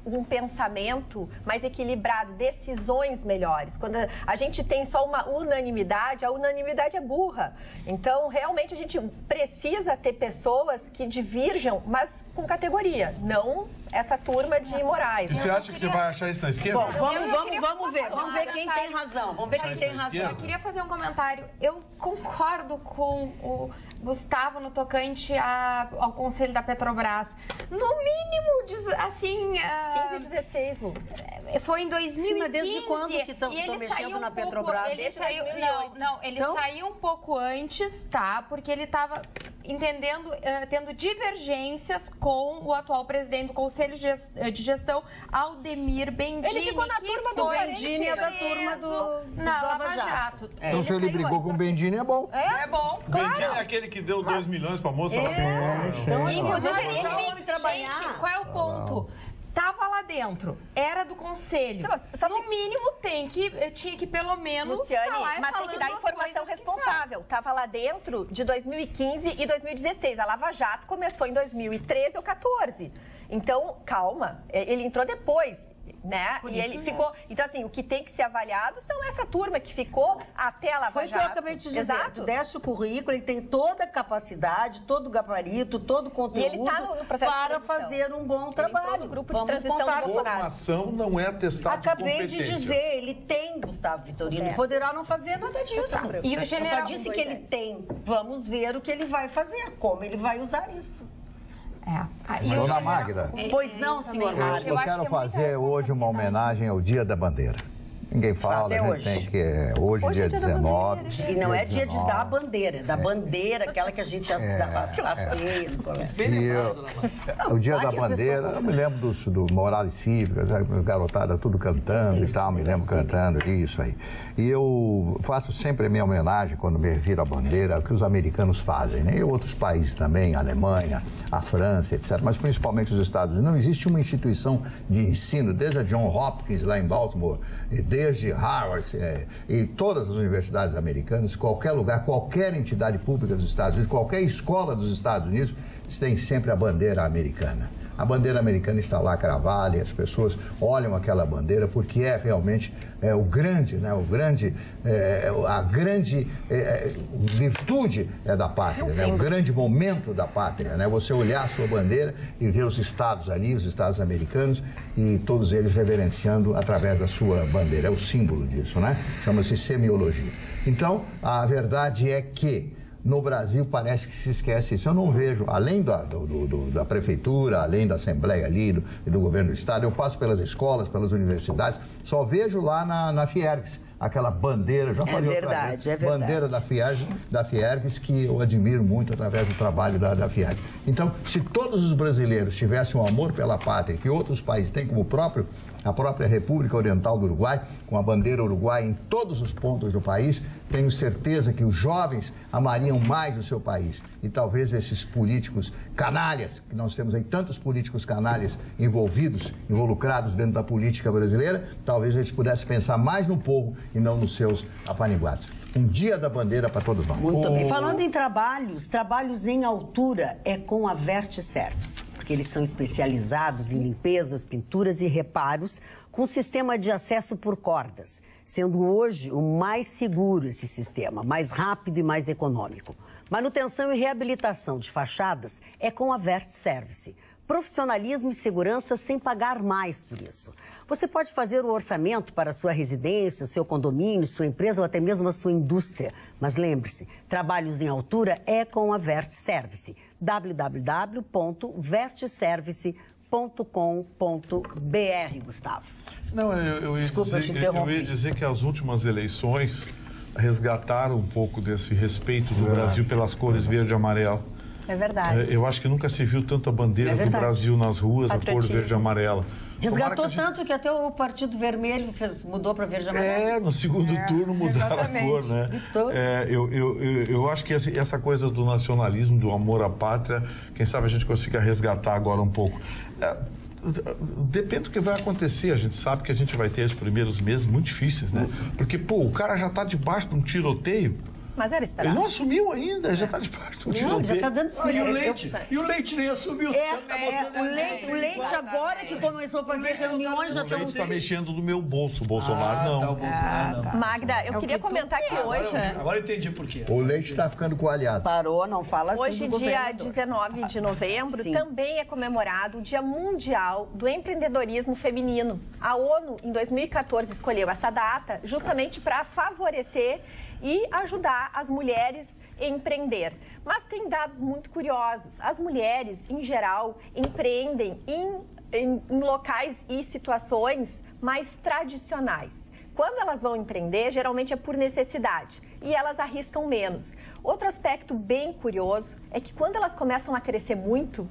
um pensamento mais equilibrado, decisões melhores. Quando a gente tem só uma unanimidade, a unanimidade é burra. Então, realmente, a gente precisa ter pessoas que divirjam, mas com categoria, não essa turma de morais. E você acha que você vai achar isso na esquerda? Bom, vamos ver quem tem razão. Vamos ver quem tem razão. Eu queria fazer um comentário. Eu concordo com o Gustavo no tocante ao Conselho da Petrobras. No mínimo, assim... 15 e 16, Lu. Foi em 2015. Sim, mas desde quando que estão mexendo na Petrobras? Ele saiu um pouco antes, tá? Porque ele estava... tendo divergências com o atual presidente do Conselho de Gestão, Aldemir Bendini. Ele ficou na turma do Bendini, é da turma do Lava Jato. Então, se ele brigou com o Bendini, é bom. É bom, Bendini claro. é aquele que deu 2 milhões pra moça. Então, Gente, trabalhar. qual é o ponto? Tava lá dentro, era do conselho. No mínimo tinha que pelo menos Luciane, falar mas tem que dar informação responsável. Tava lá dentro de 2015 e 2016. A Lava Jato começou em 2013 ou 14. Então, calma, ele entrou depois. Né? E ele ficou. Então, assim, o que tem que ser avaliado são essa turma que ficou até a Lava Jato. Foi o que eu acabei de dizer. Exato. Tu desce o currículo, ele tem toda a capacidade, todo o gabarito, todo o conteúdo E ele tá no processo de para transição. fazer um bom trabalho. No grupo de transição do Bolsonaro. Formação não é atestado de Acabei competência. de dizer, ele tem, Gustavo Vitorino, poderá não fazer nada disso. E o Eu general só disse que ele tem. Vamos ver o que ele vai fazer, como ele vai usar isso. Dona Magda. Pois não, senhor Mário. Eu quero fazer hoje uma homenagem ao Dia da Bandeira. Ninguém fala, Faça a gente hoje. tem que... Hoje dia 19. E não é dia de dar a bandeira, é da bandeira, aquela que a gente hasteia no colégio. O Dia da que as Bandeira, pessoas eu me lembro do Morales Cívica, garotada tudo cantando e tal, me lembro cantando isso aí. E eu faço sempre a minha homenagem quando me reviro a bandeira, o que os americanos fazem, né? E outros países também, a Alemanha, a França, etc., mas principalmente os Estados Unidos. Não existe uma instituição de ensino, desde a John Hopkins lá em Baltimore, desde Harvard e todas as universidades americanas, qualquer lugar, qualquer entidade pública dos Estados Unidos, qualquer escola dos Estados Unidos, tem sempre a bandeira americana. A bandeira americana está lá cravada e as pessoas olham aquela bandeira porque é realmente a grande virtude da pátria, né? O grande momento da pátria, né? Você olhar a sua bandeira e ver os estados ali, os estados americanos, e todos eles reverenciando através da sua bandeira. É o símbolo disso, né? Chama-se semiologia. Então, a verdade é que no Brasil parece que se esquece isso. Eu não vejo, além da prefeitura, além da Assembleia ali, do governo do Estado, eu passo pelas escolas, pelas universidades, só vejo lá na Fiergs aquela bandeira, já falei outra vez, bandeira da Fiergs, que eu admiro muito através do trabalho da Fiergs. Então, se todos os brasileiros tivessem um amor pela pátria, que outros países têm como a própria República Oriental do Uruguai, com a bandeira uruguaia em todos os pontos do país, tenho certeza que os jovens amariam mais o seu país. E talvez esses políticos canalhas, que nós temos aí tantos políticos canalhas involucrados dentro da política brasileira, talvez eles pudessem pensar mais no povo e não nos seus apaniguados. Um Dia da Bandeira para todos nós. Muito bem. Falando em trabalhos em altura é com a Vertiservice, porque eles são especializados em limpezas, pinturas e reparos com sistema de acesso por cordas, sendo hoje o mais seguro esse sistema, mais rápido e mais econômico. Manutenção e reabilitação de fachadas é com a Vertiservice. Profissionalismo e segurança sem pagar mais por isso. Você pode fazer o orçamento para a sua residência, o seu condomínio, sua empresa ou até mesmo a sua indústria. Mas lembre-se, trabalhos em altura é com a Vertiservice. www.vertiservice.com.br, Gustavo. Não, eu ia dizer que as últimas eleições resgataram um pouco desse respeito do Brasil pelas cores verde e amarelo. É verdade. Eu acho que nunca se viu tanta bandeira do Brasil nas ruas, a cor verde e amarela. Resgatou tanto que até o Partido Vermelho mudou para verde e amarelo. No segundo turno mudaram a cor, né? Eu acho que essa coisa do nacionalismo, do amor à pátria, quem sabe a gente consiga resgatar agora um pouco. Depende do que vai acontecer. A gente sabe que a gente vai ter os primeiros meses muito difíceis, né? Porque, o cara já está debaixo de um tiroteio. Mas era esperado. Ele não assumiu ainda, já está debaixo de um tiroteio. Já está dando E o Leite nem assumiu. O Leite agora que começou a fazer reuniões, já estão... O Leite está mexendo no meu bolso, o Bolsonaro não. O Bolsonaro não. Magda, eu queria comentar que hoje... Agora entendi por quê. O Leite está ficando com o aliado. Parou, não fala assim hoje, do dia governador. 19 de novembro, Sim. também é comemorado o Dia Mundial do Empreendedorismo Feminino. A ONU, em 2014, escolheu essa data justamente para favorecer e ajudar as mulheres a empreender. Mas tem dados muito curiosos. As mulheres, em geral, empreendem em locais e situações mais tradicionais. quando elas vão empreender, geralmente é por necessidade e elas arriscam menos. Outro aspecto bem curioso é que quando elas começam a crescer muito,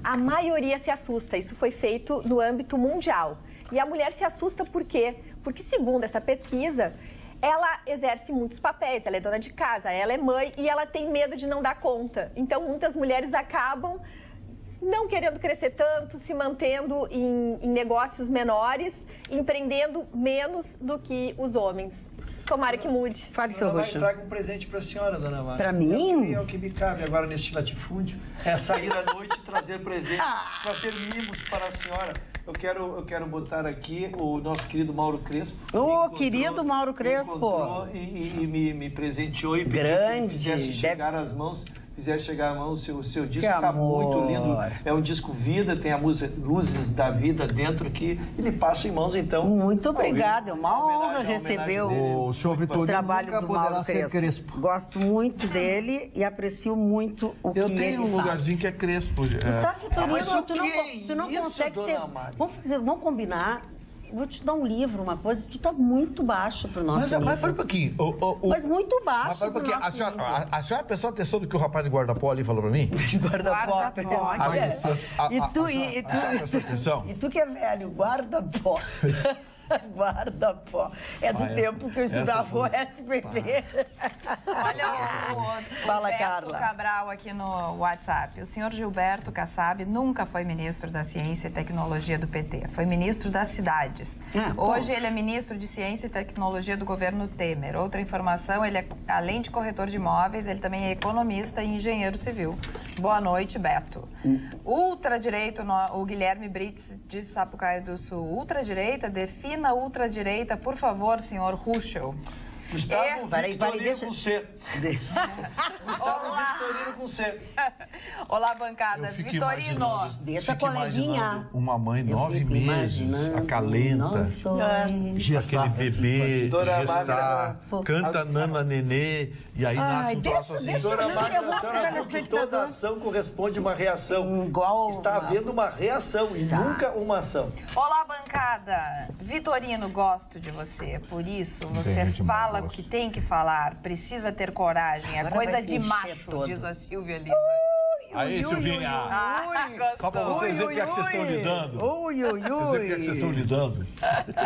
a maioria se assusta. Isso foi feito no âmbito mundial. E a mulher se assusta por quê? Porque, segundo essa pesquisa, ela exerce muitos papéis. Ela é dona de casa, ela é mãe e ela tem medo de não dar conta. Então, muitas mulheres acabam não querendo crescer tanto, se mantendo em negócios menores, empreendendo menos do que os homens. Tomara que mude. Fale, seu Roxo. Eu trago um presente para a senhora, dona Márcia. Para mim? É o que me cabe agora neste latifúndio. É sair à noite e trazer presentes, trazer mimos para a senhora. Eu quero botar aqui o nosso querido Mauro Crespo. Ô, querido Mauro Crespo. E me presenteou e pediu grande. Que fizesse chegar às mãos. Fizer chegar a mão o seu disco, está muito lindo. É um disco vida, tem a música Luzes da Vida dentro aqui. Ele passa em mãos, então. Muito obrigada, é uma honra receber o senhor Vitorino trabalho do Mauro Crespo. Gosto muito dele e aprecio muito o que ele faz. Eu tenho um lugarzinho que é Crespo. Gustavo Vitorino, mas tu não isso, consegue ter... Mari? Vamos combinar. Vou te dar um livro, uma coisa, tu tá muito baixo pro nosso nível. Mas para um pouquinho. Mas muito baixo pro nosso nível. A senhora prestou atenção do que o rapaz de guarda-pó ali falou para mim? De guarda-pó. E tu que é velho, guarda-pó. Guarda-pó. É do tempo que eu estudava o SPP. Olha Fala, Gilberto Carla. Cabral aqui no WhatsApp. O senhor Gilberto Kassab nunca foi ministro da Ciência e Tecnologia do PT. Foi ministro das cidades. Hoje ele é ministro de Ciência e Tecnologia do governo Temer. Outra informação, ele é, além de corretor de imóveis, ele também é economista e engenheiro civil. Boa noite, Beto. Ultradireito, o Guilherme Brits de Sapucaí do Sul. Ultradireita, defina a ultradireita, por favor, senhor Ruschel. Gustavo Vitorino com C. Gustavo Vitorino com C. Olá, bancada. Vitorino. Deixa a coleguinha. Uma mãe, 9 meses, acalenta, aquele bebê, gestar, canta Nana Nenê, e aí nasce um troço assim. Dona Márcia, que toda ação corresponde a uma reação. Igual está havendo uma reação e nunca uma ação. Olá, bancada. Vitorino, gosto de você. Por isso, você fala o que tem que falar. Precisa ter coragem. É coisa de macho, diz a Silvia Lima. Aí, Silvinha. Só pra vocês verem o que é que vocês estão lidando. Vocês verem o que é que vocês estão lidando.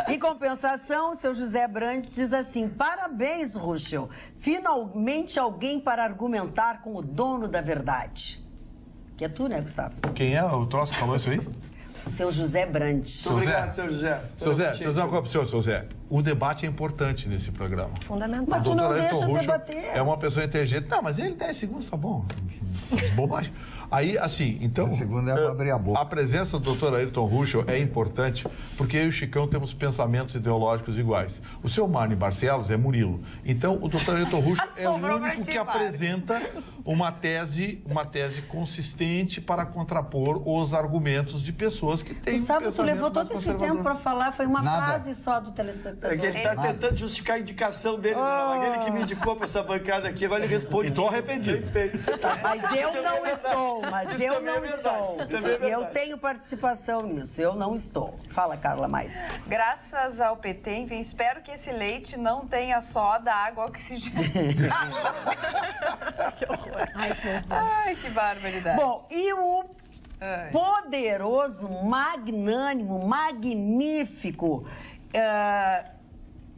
Em compensação, o seu José Brandt diz assim: parabéns, Ruschel. Finalmente alguém para argumentar com o dono da verdade. Que é tu, né, Gustavo? Quem é o troço que falou isso aí? Seu José Brandt. Muito obrigado, seu José. Seu Zé, deixa eu dizer uma coisa pro senhor, seu Zé. O debate é importante nesse programa. Fundamental. Mas tu não Dr. deixa Ayrton debater. É uma pessoa inteligente. Não, mas ele 10 segundos tá bom. Bobagem. Aí, assim, então... 10 segundos é pra abrir a boca. A presença do Dr. Ayrton Ruschel é importante porque eu e o Chicão temos pensamentos ideológicos iguais. O seu Marne Barcelos é Murilo. Então, o Dr. Ayrton Ruschel é o único que apresenta uma tese consistente para contrapor os argumentos de pessoas que têm Gustavo, tu levou todo esse tempo para falar, foi uma Nada. frase só do telespectador. É que ele está tentando justificar a indicação dele, ele que me indicou para essa bancada aqui, agora ele responde. E tô arrependido. Mas eu não estou, Eu tenho participação nisso, eu não estou. Fala, Carla, mais. Graças ao PT, enfim, espero que esse leite não tenha soda, água oxigenada. Que horror. Ai, que barbaridade. Bom, e o poderoso, magnânimo, magnífico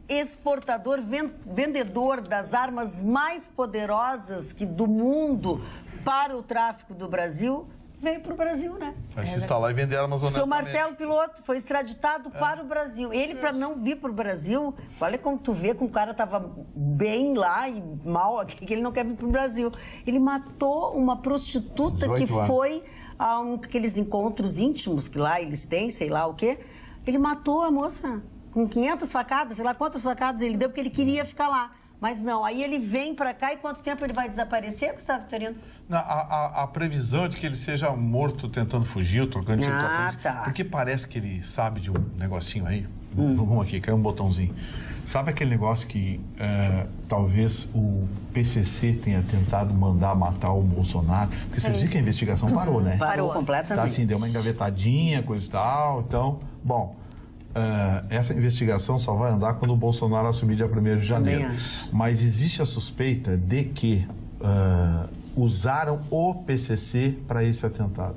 exportador, vendedor das armas mais poderosas do mundo para o tráfico do Brasil, veio para o Brasil, né? Vai se instalar e vender armas honestamente. Seu Marcelo Piloto foi extraditado para o Brasil. Ele, para não vir para o Brasil, olha como tu vê que o cara estava bem lá e mal, que ele não quer vir para o Brasil. Ele matou uma prostituta que foi a aqueles encontros íntimos que lá eles têm, sei lá o quê. Ele matou a moça com 500 facadas, sei lá quantas facadas ele deu, porque ele queria ficar lá. Mas não, aí ele vem para cá e quanto tempo ele vai desaparecer, Gustavo Vitorino? A previsão é de que ele seja morto tentando fugir, trocando de tá. Porque parece que ele sabe de um negocinho aí. Vamos aqui, caiu um botãozinho. Sabe aquele negócio que talvez o PCC tenha tentado mandar matar o Bolsonaro? Porque vocês viram que a investigação parou, né? Parou completamente. Tá assim, deu uma engavetadinha, coisa e tal. Então, bom, essa investigação só vai andar quando o Bolsonaro assumir dia 1º de janeiro. Mas existe a suspeita de que usaram o PCC para esse atentado.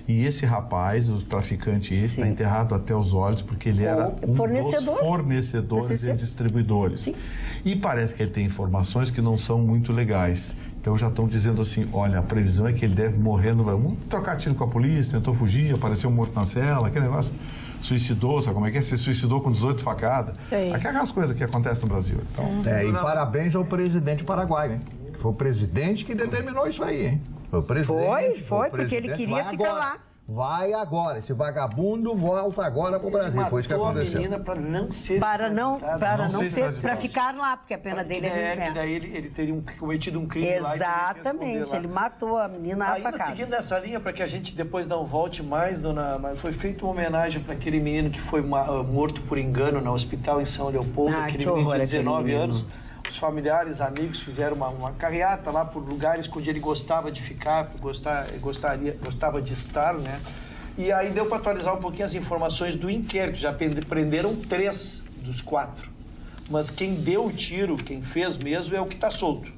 E esse rapaz, o traficante está enterrado até os olhos porque ele era um dos fornecedores e distribuidores. Sim. E parece que ele tem informações que não são muito legais. Então já estão dizendo assim, olha, a previsão é que ele deve morrer no... trocar tiro com a polícia, tentou fugir, apareceu morto na cela, aquele negócio. Suicidou, sabe como é que é? Se suicidou com 18 facadas. Aquelas coisas que acontecem no Brasil. Então, e parabéns ao presidente paraguaio, hein? Foi o presidente que determinou isso aí, hein? Foi o presidente. Foi, porque ele queria ficar lá. Vai agora, esse vagabundo volta agora pro Brasil. Foi isso que aconteceu. A menina para não ser para ficar lá, porque a pena dele é daí ele teria cometido um crime lá. Exatamente, ele matou a menina a facadas. Seguindo essa linha, para que a gente depois não volte mais, mas foi feita uma homenagem para aquele menino que foi morto por engano no hospital em São Leopoldo, aquele menino de 19 anos. Os familiares, amigos fizeram uma carreata lá por lugares onde ele gostava de ficar, gostava de estar, né? E aí deu para atualizar um pouquinho as informações do inquérito. Já prenderam 3 dos 4. Mas quem deu o tiro, quem fez mesmo, é o que está solto.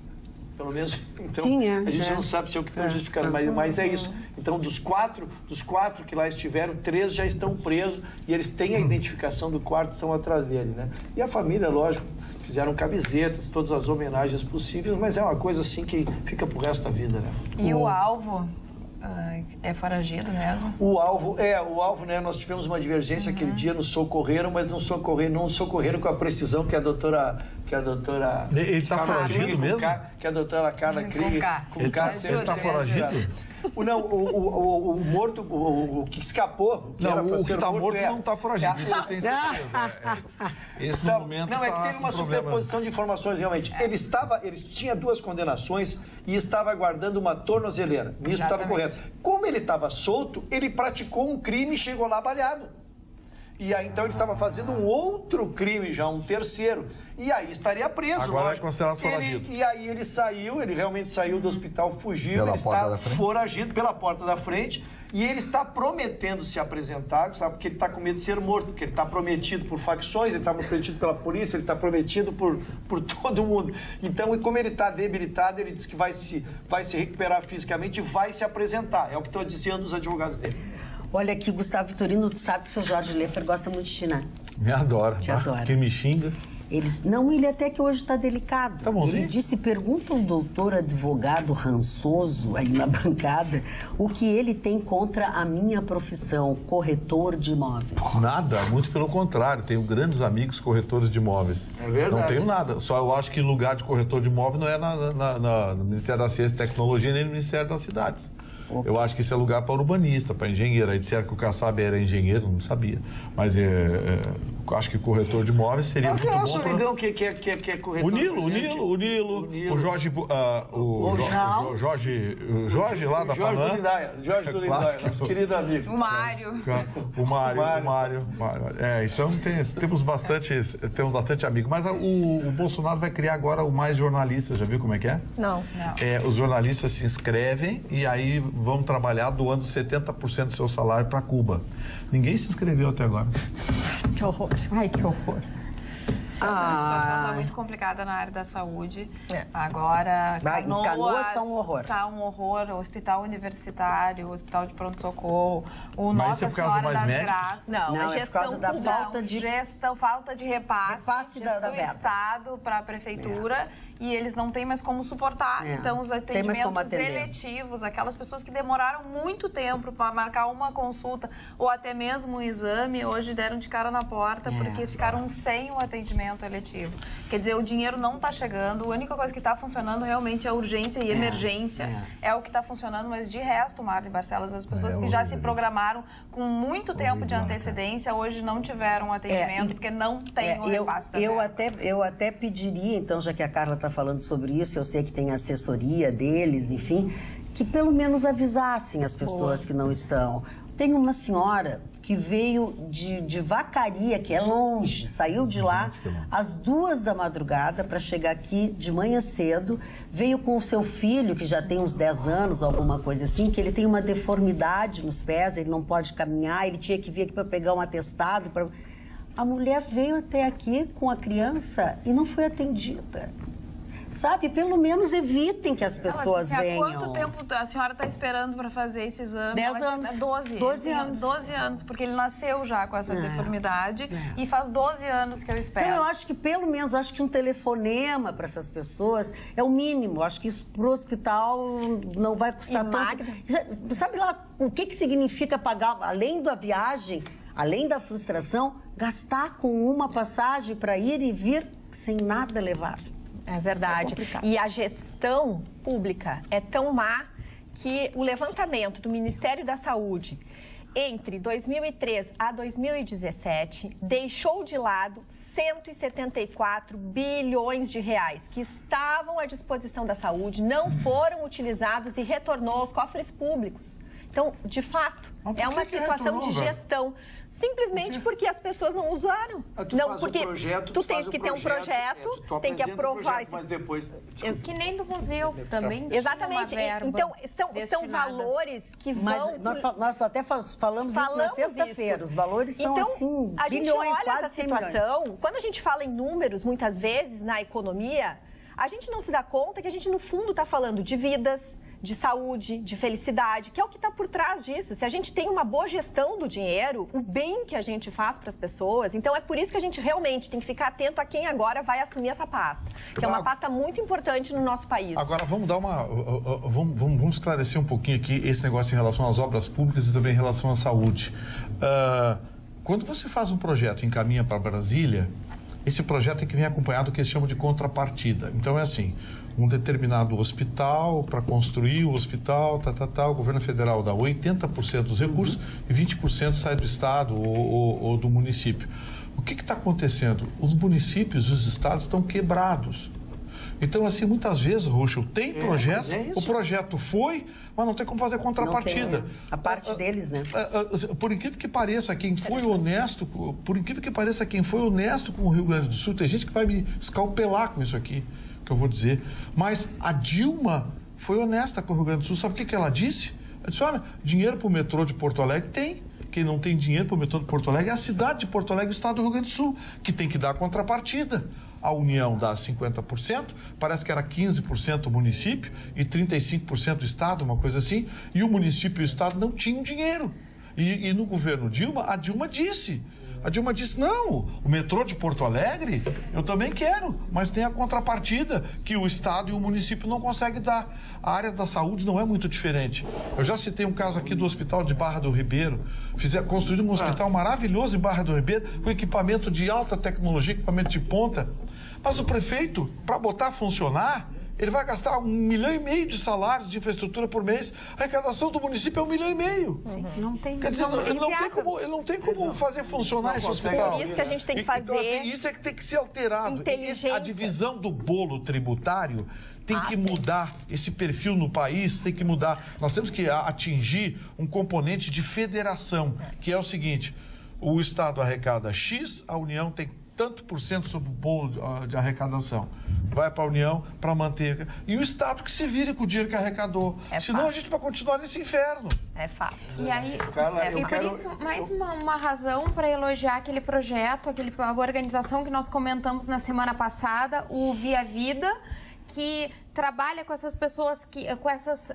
Pelo menos, então, a gente não sabe se é o que está justificando, mas é isso. Então, dos quatro que lá estiveram, 3 já estão presos e eles têm a identificação do 4º, estão atrás dele, né? E a família, lógico, fizeram camisetas, todas as homenagens possíveis, mas é uma coisa assim que fica pro resto da vida, né? E o alvo é foragido mesmo? O alvo, né? Nós tivemos uma divergência aquele dia, nos socorreram, mas não socorreram com a precisão que a doutora... Ele está foragido mesmo? Que a doutora Carla Krieg... Ele está foragido? O morto, o que escapou... O que está morto não está foragido, isso eu tenho certeza. Esse momento não, é que teve uma superposição de informações, realmente. Ele tinha 2 condenações e estava aguardando uma tornozeleira. Isso estava correto. Como ele estava solto, ele praticou um crime e chegou lá baleado. E aí, então, ele estava fazendo um outro crime já, um 3º. E aí estaria preso. Agora é considerado foragido. E aí ele realmente saiu do hospital, fugiu, ele está foragido pela porta da frente. E ele está prometendo se apresentar, sabe? Porque ele está com medo de ser morto, porque ele está prometido por facções, ele está prometido pela polícia, ele está prometido por todo mundo. Então, e como ele está debilitado, ele disse que vai se recuperar fisicamente e vai se apresentar. É o que estão dizendo os advogados dele. Olha aqui, Gustavo Vitorino, tu sabe que o seu Jorge Leffer gosta muito de ti, né? Me adora. Te adora. Quem me xinga... Ele até que hoje está delicado. Tá bom, ele disse, pergunta ao doutor advogado rançoso aí na bancada o que ele tem contra a minha profissão, corretor de imóveis. Nada, muito pelo contrário. Tenho grandes amigos corretores de imóveis. É verdade. Não tenho nada. Só eu acho que lugar de corretor de imóvel não é no Ministério da Ciência e Tecnologia nem no Ministério das Cidades. Eu acho que isso é lugar para urbanista, para engenheiro. Aí disseram que o Kassab era engenheiro, não sabia. Mas acho que corretor de imóveis seria muito bom. Qual é o nosso amigão que é corretor? O Nilo, o Jorge... O Jorge lá da Panam. Jorge do Lindaia, nosso querido amigo. O Mário. O Mário. Então temos bastante amigos. Mas o Bolsonaro vai criar agora o Mais Jornalistas. Já viu como é que é? Não. Os jornalistas se inscrevem e aí vão trabalhar doando 70% do seu salário para Cuba. Ninguém se inscreveu até agora. Que horror. Ai, que horror. A situação está muito complicada na área da saúde. Agora, Canoas está um horror. Está um horror. O hospital universitário, o hospital de pronto-socorro, o Mas Nossa Senhora das Graças. Não, é por causa da falta de repasse da do Estado para a Prefeitura. E eles não têm mais como suportar. Então, os atendimentos eletivos, aquelas pessoas que demoraram muito tempo para marcar uma consulta ou até mesmo um exame, hoje deram de cara na porta porque ficaram sem o atendimento eletivo. Quer dizer, o dinheiro não está chegando, a única coisa que está funcionando realmente é urgência e emergência. É o que está funcionando, mas de resto, Marta e Barcelos, as pessoas que já se programaram com muito tempo de antecedência, hoje não tiveram atendimento porque não tem o repasse da verba. Eu até pediria, então, já que a Carla está falando sobre isso, eu sei que tem assessoria deles, enfim, que pelo menos avisassem as pessoas que não estão. Tem uma senhora que veio de Vacaria, que é longe, saiu de lá às 2 da madrugada para chegar aqui de manhã cedo, veio com o seu filho, que já tem uns 10 anos, alguma coisa assim, que ele tem uma deformidade nos pés, ele não pode caminhar, ele tinha que vir aqui para pegar um atestado. A mulher veio até aqui com a criança e não foi atendida. Sabe, pelo menos evitem que as pessoas venham. Há quanto tempo a senhora está esperando para fazer esse exame? 10 anos. 12 anos. 12 anos, porque ele nasceu já com essa deformidade e faz 12 anos que eu espero. Então, eu acho que pelo menos, acho que um telefonema para essas pessoas é o mínimo. Acho que isso pro hospital não vai custar tanto. Sabe lá o que significa pagar, além da viagem, além da frustração, gastar com uma passagem para ir e vir sem nada levado? É verdade. E a gestão pública é tão má que o levantamento do Ministério da Saúde entre 2003 a 2017 deixou de lado 174 bilhões de reais que estavam à disposição da saúde, não foram utilizados e retornou aos cofres públicos. Então, de fato, é uma situação de gestão. Simplesmente porque as pessoas não usaram. Não, porque tu tens que ter um projeto, tem que aprovar. Mas depois... Que nem do museu também. Exatamente. Então, são valores que vão... Mas nós até falamos isso na sexta-feira. Os valores são, então, assim, a bilhões, gente olha quase essa 100 situação, milhões. quando a gente fala em números, muitas vezes, na economia, a gente não se dá conta que a gente, no fundo, está falando de vidas, de saúde, de felicidade, que é o que está por trás disso. Se a gente tem uma boa gestão do dinheiro, o bem que a gente faz para as pessoas, então é por isso que a gente realmente tem que ficar atento a quem agora vai assumir essa pasta, que é uma pasta muito importante no nosso país. Agora, vamos dar vamos esclarecer um pouquinho aqui esse negócio em relação às obras públicas e também em relação à saúde. Quando você faz um projeto e encaminha para Brasília, esse projeto tem que vir acompanhado do que eles chamam de contrapartida. Então é assim, um determinado hospital, para construir o hospital, o governo federal dá 80% dos recursos e 20% sai do estado ou do município. O que está acontecendo? Os municípios, os estados estão quebrados. Então, assim, muitas vezes, Ruschel, tem projeto, o projeto foi, mas não tem como fazer contrapartida. Não tem, a parte deles, né? Por incrível que pareça, quem foi honesto com o Rio Grande do Sul, tem gente que vai me escalpelar com isso aqui, que eu vou dizer, mas a Dilma foi honesta com o Rio Grande do Sul. Sabe o que ela disse? Ela disse, olha, dinheiro para o metrô de Porto Alegre tem. Quem não tem dinheiro para o metrô de Porto Alegre é a cidade de Porto Alegre, o estado do Rio Grande do Sul, que tem que dar contrapartida. A União dá 50%, parece que era 15% o município e 35% o estado, uma coisa assim, e o município e o estado não tinham dinheiro. E no governo Dilma, a Dilma disse, não, o metrô de Porto Alegre eu também quero, mas tem a contrapartida que o estado e o município não conseguem dar. A área da saúde não é muito diferente. Eu já citei um caso aqui do hospital de Barra do Ribeiro. Construíram um hospital maravilhoso em Barra do Ribeiro, com equipamento de alta tecnologia, equipamento de ponta. Mas o prefeito, para botar a funcionar, ele vai gastar 1,5 milhão de salários de infraestrutura por mês. A arrecadação do município é 1,5 milhão. Não tem. Quer dizer, ele não tem como fazer funcionar esse hospital. Por isso que a gente tem que fazer. Então, assim, isso é que tem que ser alterado. A divisão do bolo tributário tem que mudar. Esse perfil no país tem que mudar. Nós temos que atingir um componente de federação, que é o seguinte: o Estado arrecada X, a União tem tanto por cento sobre o bolo de arrecadação. Vai para a União para manter. E o Estado que se vire com o dinheiro que arrecadou. Senão a gente vai continuar nesse inferno. É fato. E aí, por isso, mais uma razão para elogiar aquele projeto, a organização que nós comentamos na semana passada, o Via Vida, que trabalha com essas pessoas com essas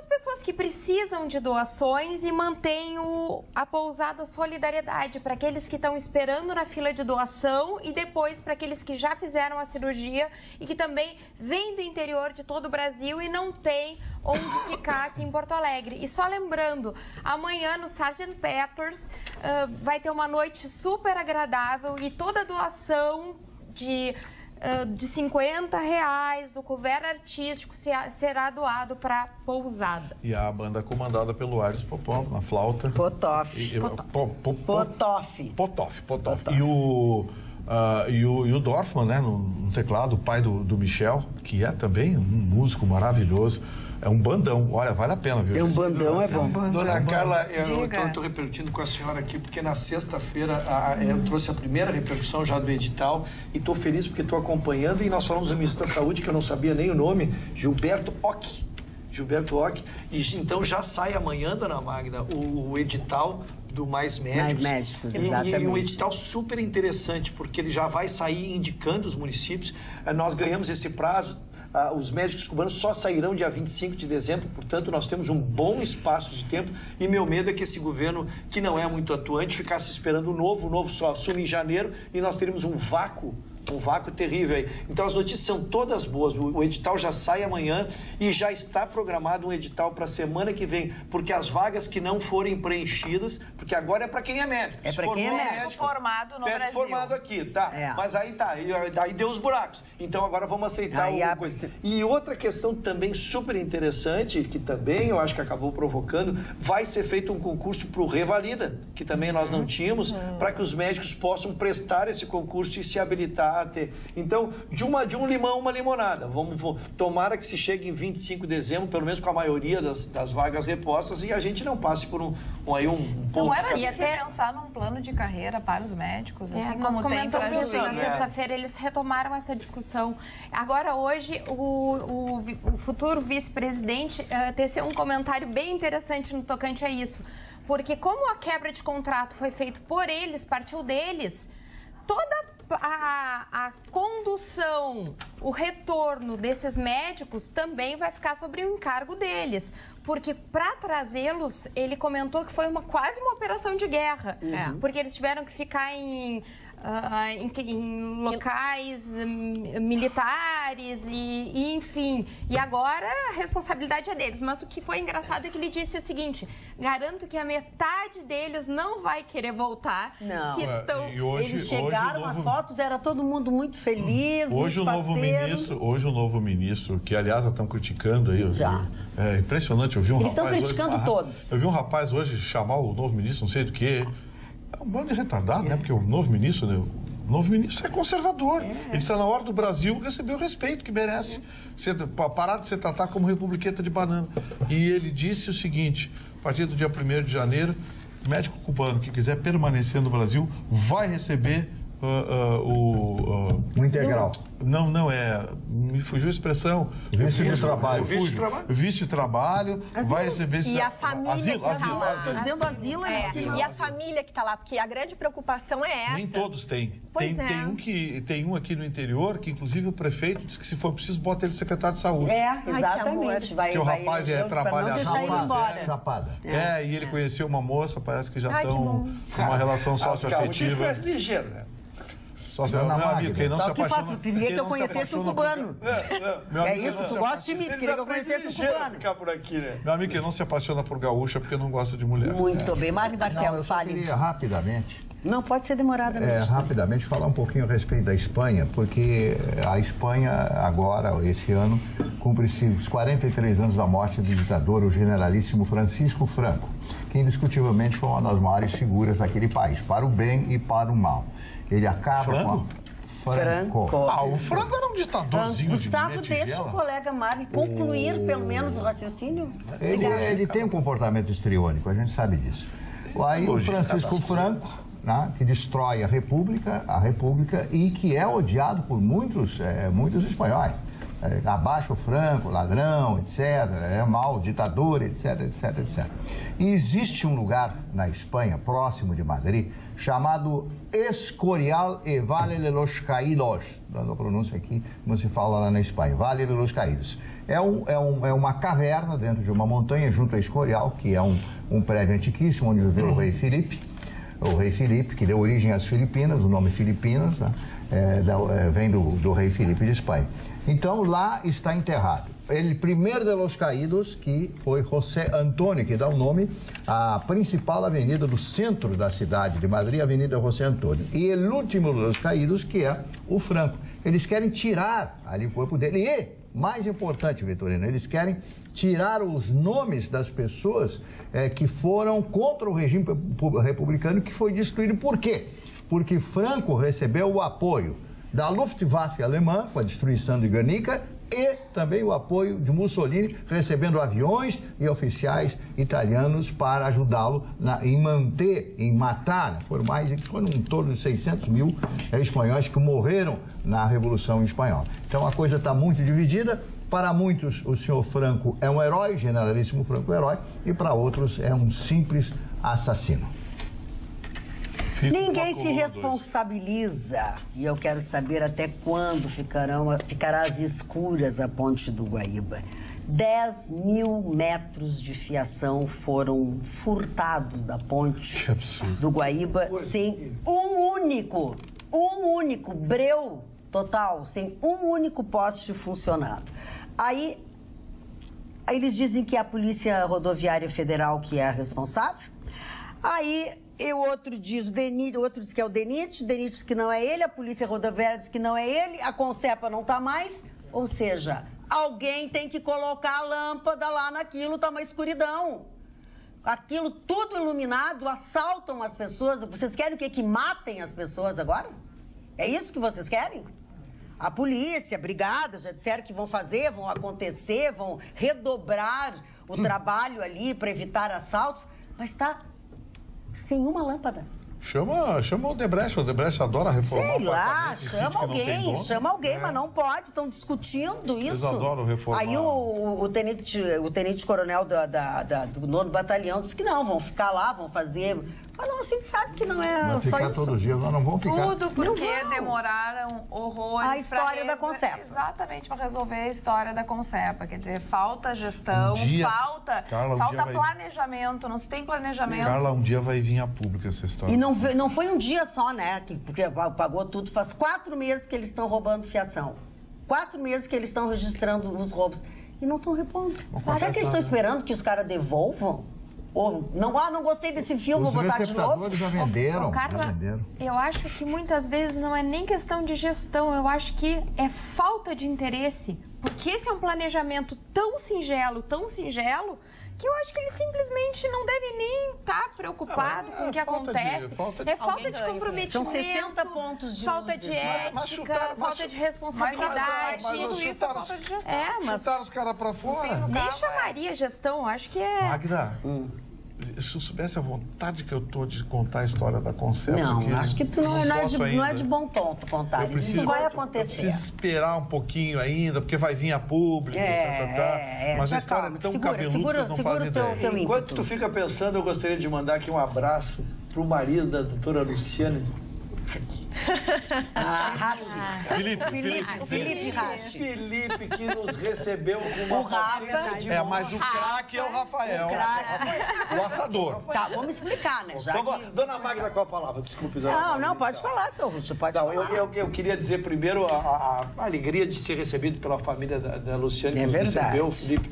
pessoas que precisam de doações e mantém a pousada Solidariedade para aqueles que estão esperando na fila de doação e depois para aqueles que já fizeram a cirurgia e que também vêm do interior de todo o Brasil e não tem onde ficar aqui em Porto Alegre. E só lembrando, amanhã no Sgt. Pepper's vai ter uma noite super agradável e toda a doação de R$50 do couvert artístico será doado para pousada. E a banda comandada pelo Aires Popov, na flauta. Potoff. E E o Dorfman, né, no teclado, o pai do Michel, que é também um músico maravilhoso. É um bandão. Olha, vale a pena, viu? É um bandão, é bom. Dona Carla, eu estou repercutindo com a senhora aqui, porque na sexta-feira eu trouxe a primeira repercussão já do edital e estou feliz porque estou acompanhando. E nós falamos do ministro da Saúde, que eu não sabia nem o nome, Gilberto Ock. E então já sai amanhã, Dona Magda, o edital do Mais Médicos. Mais Médicos, exatamente. E um edital super interessante, porque ele já vai sair indicando os municípios. Nós ganhamos esse prazo. Os médicos cubanos só sairão dia 25 de dezembro, portanto, nós temos um bom espaço de tempo e meu medo é que esse governo, que não é muito atuante, ficasse esperando o novo só assume em janeiro e nós teremos um vácuo terrível aí. Então as notícias são todas boas, o edital já sai amanhã e já está programado um edital para a semana que vem, porque as vagas que não forem preenchidas, porque agora é para quem é médico. É para quem é médico. Formado no Brasil. Formado aqui, tá. Mas aí tá, aí deu os buracos. Então agora vamos aceitar alguma coisa. E outra questão também super interessante, que também eu acho que acabou provocando, vai ser feito um concurso para o Revalida, que também nós não tínhamos, para que os médicos possam prestar esse concurso e se habilitar a ter. Então, de um limão, uma limonada. Tomara que se chegue em 25 de dezembro, pelo menos com a maioria das vagas repostas, e a gente não passe por um ponto. Não era de se pensar num plano de carreira para os médicos, assim nós como tem para isso na sexta-feira, eles retomaram essa discussão. Agora, hoje, o futuro vice-presidente teceu um comentário bem interessante no tocante a isso. Porque como a quebra de contrato foi feita por eles, partiu deles, toda a condução, o retorno desses médicos também vai ficar sobre o encargo deles. Porque para trazê-los, ele comentou que foi quase uma operação de guerra. Porque eles tiveram que ficar em locais militares e enfim. E agora a responsabilidade é deles. Mas o que foi engraçado é que ele disse o seguinte: garanto que a metade deles não vai querer voltar. Não. Eles chegaram, as fotos, era todo mundo muito feliz, hoje o novo ministro, que aliás já estão criticando aí. É impressionante, eu vi um Eles rapaz estão criticando hoje, todos. Eu vi um rapaz hoje chamar o novo ministro, não sei do que. É um bando de retardado, né? Porque o novo ministro, é conservador. Ele está na hora do Brasil receber o respeito que merece. Parar de se tratar como republiqueta de banana. E ele disse o seguinte: a partir do dia 1º de janeiro, médico cubano que quiser permanecer no Brasil vai receber o integral. Não, me fugiu a expressão. Visto de trabalho. Visto de trabalho, vai receber... E a família que está lá. Estou dizendo asilo. E a família que está lá, porque a grande preocupação é essa. Nem todos têm. Tem um aqui no interior, que inclusive o prefeito disse que se for preciso, bota ele secretário de saúde. Exatamente. Porque o rapaz é trabalhador. Não deixar ele embora. Chapada. E ele conheceu uma moça, parece que já estão numa relação socioafetiva. Isso é ligeiro, né? Meu amigo, quem não se apaixona... Tu queria que eu conhecesse um cubano. É isso, tu gosta de mim, tu queria que eu conhecesse um cubano. Meu amigo, quem não se apaixona por gaúcha é porque não gosta de mulher. Muito bem. Mário Barcelos, fale. Eu queria rapidamente... Não, pode ser demorada mesmo. Rapidamente falar um pouquinho a respeito da Espanha, porque a Espanha agora, esse ano, cumpre-se os 43 anos da morte do ditador, o generalíssimo Francisco Franco, que indiscutivelmente foi uma das maiores figuras daquele país, para o bem e para o mal. Ele acaba com Franco. O Franco era um ditadorzinho. Gustavo, deixa o colega Mário concluir pelo menos o raciocínio. Ele tem um comportamento histriônico, a gente sabe disso. Aí o Francisco Franco, né, que destrói a República e que é odiado por muitos espanhóis. Abaixa o Franco, ladrão, etc., é mau, ditador, etc. E existe um lugar na Espanha, próximo de Madrid, chamado Escorial e Valle de los Caídos, dando a pronúncia aqui, como se fala lá na Espanha, Valle de los Caídos. É uma caverna dentro de uma montanha, junto a Escorial, que é um prédio antiquíssimo, onde viveu o rei Filipe, que deu origem às Filipinas, o nome Filipinas, né, vem do rei Filipe de Espanha. Então, lá está enterrado. El primeiro de los caídos, que foi José Antônio, que dá o nome à principal avenida do centro da cidade de Madrid, a Avenida José Antônio. E o último dos caídos, que é o Franco. Eles querem tirar ali o corpo dele. E, mais importante, Vitorino, eles querem tirar os nomes das pessoas que foram contra o regime republicano, que foi destruído. Por quê? porque Franco recebeu o apoio da Luftwaffe alemã, com a destruição de Guernica, e também o apoio de Mussolini, recebendo aviões e oficiais italianos para ajudá-lo em matar. Foram em torno de 600 mil espanhóis que morreram na Revolução Espanhola. Então a coisa está muito dividida. Para muitos, o senhor Franco é um herói, generalíssimo Franco é um herói, e para outros é um simples assassino. Ninguém se responsabiliza, e eu quero saber até quando ficará às escuras a ponte do Guaíba. 10.000 metros de fiação foram furtados da ponte do Guaíba sem um único breu total, sem um único poste funcionando. Aí eles dizem que é a Polícia Rodoviária Federal que é a responsável. Aí o outro diz que é o DENIT diz que não é ele, a Polícia Rodoviária diz que não é ele, a Concepa não está mais. Ou seja, alguém tem que colocar a lâmpada lá naquilo, tá uma escuridão. Aquilo tudo iluminado, assaltam as pessoas. Vocês querem o quê? Que matem as pessoas agora? É isso que vocês querem? A polícia, a brigada, já disseram que vão fazer, vão acontecer, vão redobrar o trabalho ali para evitar assaltos, mas está sem uma lâmpada. Chama o Odebrecht adora reformar. Sei lá, chama alguém, mas não pode, estão discutindo isso. Eles adoram reformar. Aí o tenente-coronel do 9º Batalhão disse que não, vão ficar lá, vão fazer... Mas não, a gente sabe que não é só isso. Todos os dias, nós não vamos ficar. Tudo porque demoraram horrores. A história da Concepa. Exatamente, para resolver a história da Concepa. Quer dizer, falta gestão, falta planejamento, não se tem planejamento. Carla, um dia vai vir a público essa história. E não foi um dia só, né? Porque pagou tudo. Faz 4 meses que eles estão roubando fiação. 4 meses que eles estão registrando os roubos. E não estão repondo. Será que eles estão esperando que os caras devolvam? Ou não gostei desse fio, vou botar de novo. Os já venderam. Carla, eu acho que muitas vezes não é nem questão de gestão, eu acho que é falta de interesse. Porque esse é um planejamento tão singelo, que eu acho que eles simplesmente não devem nem estar preocupados com o que acontece. É falta de comprometimento. São 60 pontos de falta de ética, falta de responsabilidade. Tudo isso é falta de gestão. Chutaram os caras pra fora. Nem chamaria gestão, eu acho que é... Magda, se eu soubesse a vontade que eu tô de contar a história da Concepa... Não, acho que tu não é de bom tom contar. Isso vai acontecer. Eu preciso esperar um pouquinho ainda, porque vai vir a público, mas a história é tão cabeluda que vocês não fazem ideia. Enquanto tu fica pensando, eu gostaria de mandar aqui um abraço pro marido da doutora Luciane. Felipe Rachi. Felipe, que nos recebeu com uma paciência de mas o craque é o Rafael. O assador. Tá, vamos explicar, né? Dona Magda, qual a palavra? Desculpe, dona Magda. Não, pode falar, seu Ruth, pode falar. Eu queria dizer primeiro a alegria de ser recebido pela família da Luciane, que nos recebeu, o Felipe,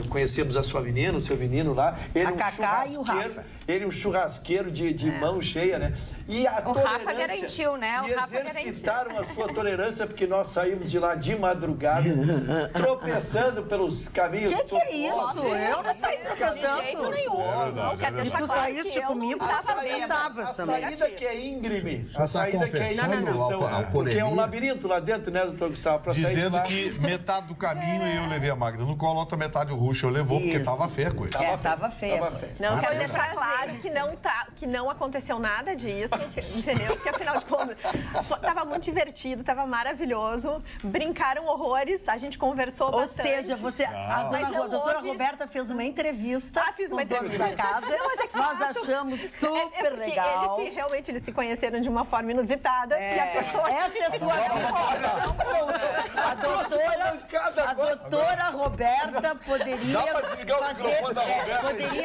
conhecemos a sua menina, o seu menino lá. Ele a Cacá e o Rafa. Ele um churrasqueiro de mão cheia, né? E a o Rafa garantiu, né? O Rafa exercitaram a sua tolerância, porque nós saímos de lá de madrugada, tropeçando pelos caminhos. Que é isso? Eu não saí tropeçando. E tu saíste comigo, a saída que é íngreme. A saída que é íngreme. Porque é um labirinto lá dentro, né, doutor Gustavo? Dizendo que metade do caminho eu levei a Magda no colo, outra metade o Ruxo levou, porque tava feia a coisa. Tava feia. Não, quero deixar claro que não aconteceu nada disso, entendeu? Porque afinal de contas, tava muito divertido, tava maravilhoso, brincaram horrores, a gente conversou bastante. Ou seja, a doutora Roberta fez uma entrevista com os donos da casa, nós achamos super legal. Eles se conheceram de uma forma inusitada e a pessoa... Esta é sua a doutora Roberta poderia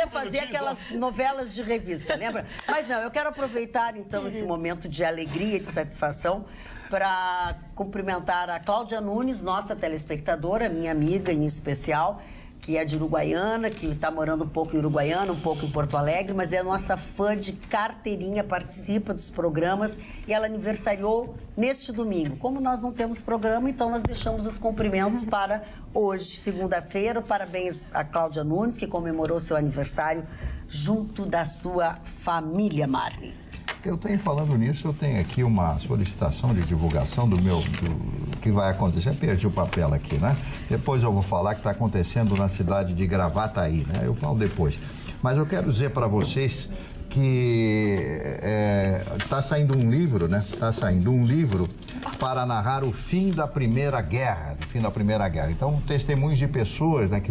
fazer aquelas novelas de revista, lembra? Mas não, eu quero aproveitar então esse momento de alegria e de satisfação para cumprimentar a Cláudia Nunes, nossa telespectadora, minha amiga em especial, que é de Uruguaiana, que está morando um pouco em Uruguaiana, um pouco em Porto Alegre, mas é nossa fã de carteirinha, participa dos programas e ela aniversariou neste domingo. Como nós não temos programa, então nós deixamos os cumprimentos para hoje, segunda-feira. Parabéns a Cláudia Nunes, que comemorou seu aniversário junto da sua família, Marli. Eu tenho, falando nisso, eu tenho aqui uma solicitação de divulgação do que vai acontecer. Eu perdi o papel aqui, né? Depois eu vou falar que está acontecendo na cidade de Gravataí, né? Eu falo depois. Mas eu quero dizer para vocês que está saindo um livro, né? Está saindo um livro para narrar o fim da Primeira Guerra, Então, testemunhos de pessoas, né,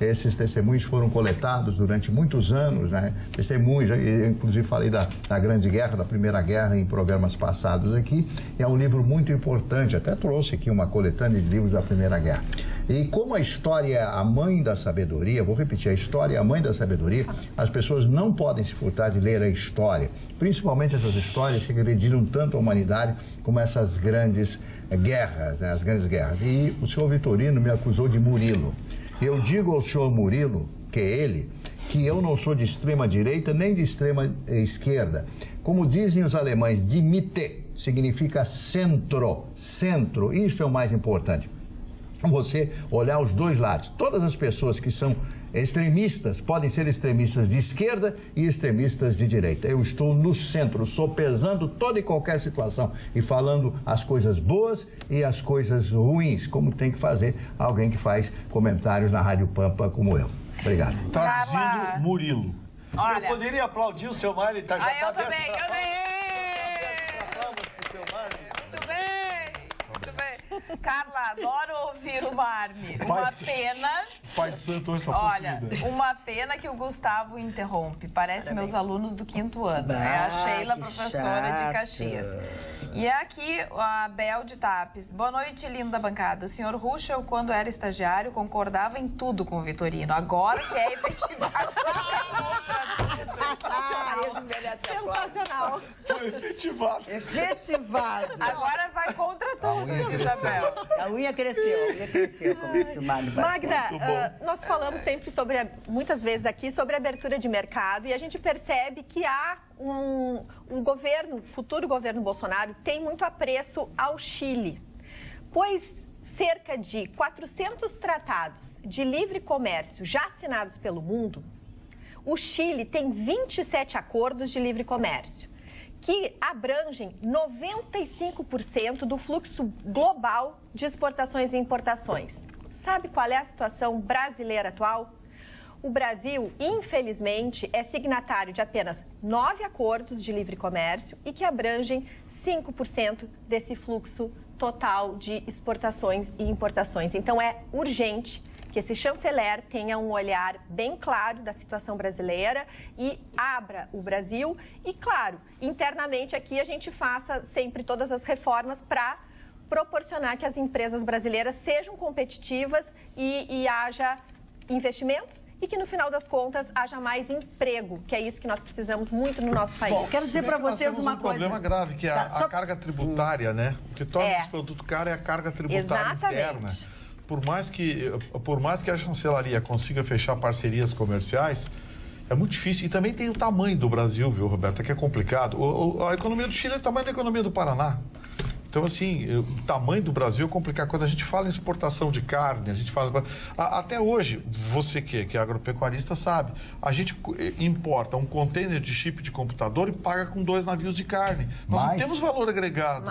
esses testemunhos foram coletados durante muitos anos, né? Testemunhos, eu, inclusive falei da Grande Guerra, da Primeira Guerra em programas passados aqui. É um livro muito importante, até trouxe aqui uma coletânea de livros da Primeira Guerra. E como a história é a mãe da sabedoria, vou repetir, a história é a mãe da sabedoria, as pessoas não podem se furtar de ler a história, principalmente essas histórias que agrediram tanto a humanidade como essas grandes guerras, né, as grandes guerras. E o senhor Vitorino me acusou de Murilo. Eu digo ao senhor Murilo, que é ele, que eu não sou de extrema direita nem de extrema esquerda. Como dizem os alemães, die Mitte significa centro, isso é o mais importante. Você olhar os dois lados. Todas as pessoas que são extremistas podem ser extremistas de esquerda e extremistas de direita. Eu estou no centro, sopesando toda e qualquer situação e falando as coisas boas e as coisas ruins, como tem que fazer alguém que faz comentários na Rádio Pampa como eu. Obrigado. Traduzindo, Murilo. Olha, eu poderia aplaudir o seu Mário, tá? Já eu também, eu Carla, adoro ouvir o Marne. Uma pena... Pai de Santo hoje está Olha, uma pena que o Gustavo interrompe. Parece meus alunos do 5º ano. É a Sheila, professora de Caxias. E é aqui a Bel de Tapes. Boa noite, linda bancada. O senhor Ruschel, quando era estagiário, concordava em tudo com o Vitorino. Agora que é efetivado... Sensacional. Foi efetivado. Agora vai contra tudo, diz a Bel. A unha cresceu, como disse o Mário Barcelos. Magda, nós falamos sempre muitas vezes aqui sobre abertura de mercado e a gente percebe que há futuro governo Bolsonaro tem muito apreço ao Chile, pois cerca de 400 tratados de livre comércio já assinados pelo mundo, o Chile tem 27 acordos de livre comércio, que abrangem 95% do fluxo global de exportações e importações. Sabe qual é a situação brasileira atual? O Brasil, infelizmente, é signatário de apenas 9 acordos de livre comércio e que abrangem 5% desse fluxo total de exportações e importações. Então, é urgente que esse chanceler tenha um olhar bem claro da situação brasileira e abra o Brasil. E, claro, internamente aqui a gente faça sempre todas as reformas para proporcionar que as empresas brasileiras sejam competitivas e haja investimentos e que, no final das contas, haja mais emprego, que é isso que nós precisamos muito no nosso país. Bom, quero dizer para vocês uma coisa. Um problema grave, que é a carga tributária, né? O que torna esse produto caro é a carga tributária interna. Por mais que a chancelaria consiga fechar parcerias comerciais, é muito difícil. E também tem o tamanho do Brasil, viu, Roberta, que é complicado. A economia do Chile é o tamanho da economia do Paraná. Então, assim, o tamanho do Brasil é complicado. Quando a gente fala em exportação de carne, a gente fala... Até hoje, você que é agropecuarista sabe, a gente importa um container de chip de computador e paga com 2 navios de carne. Nós não temos valor agregado.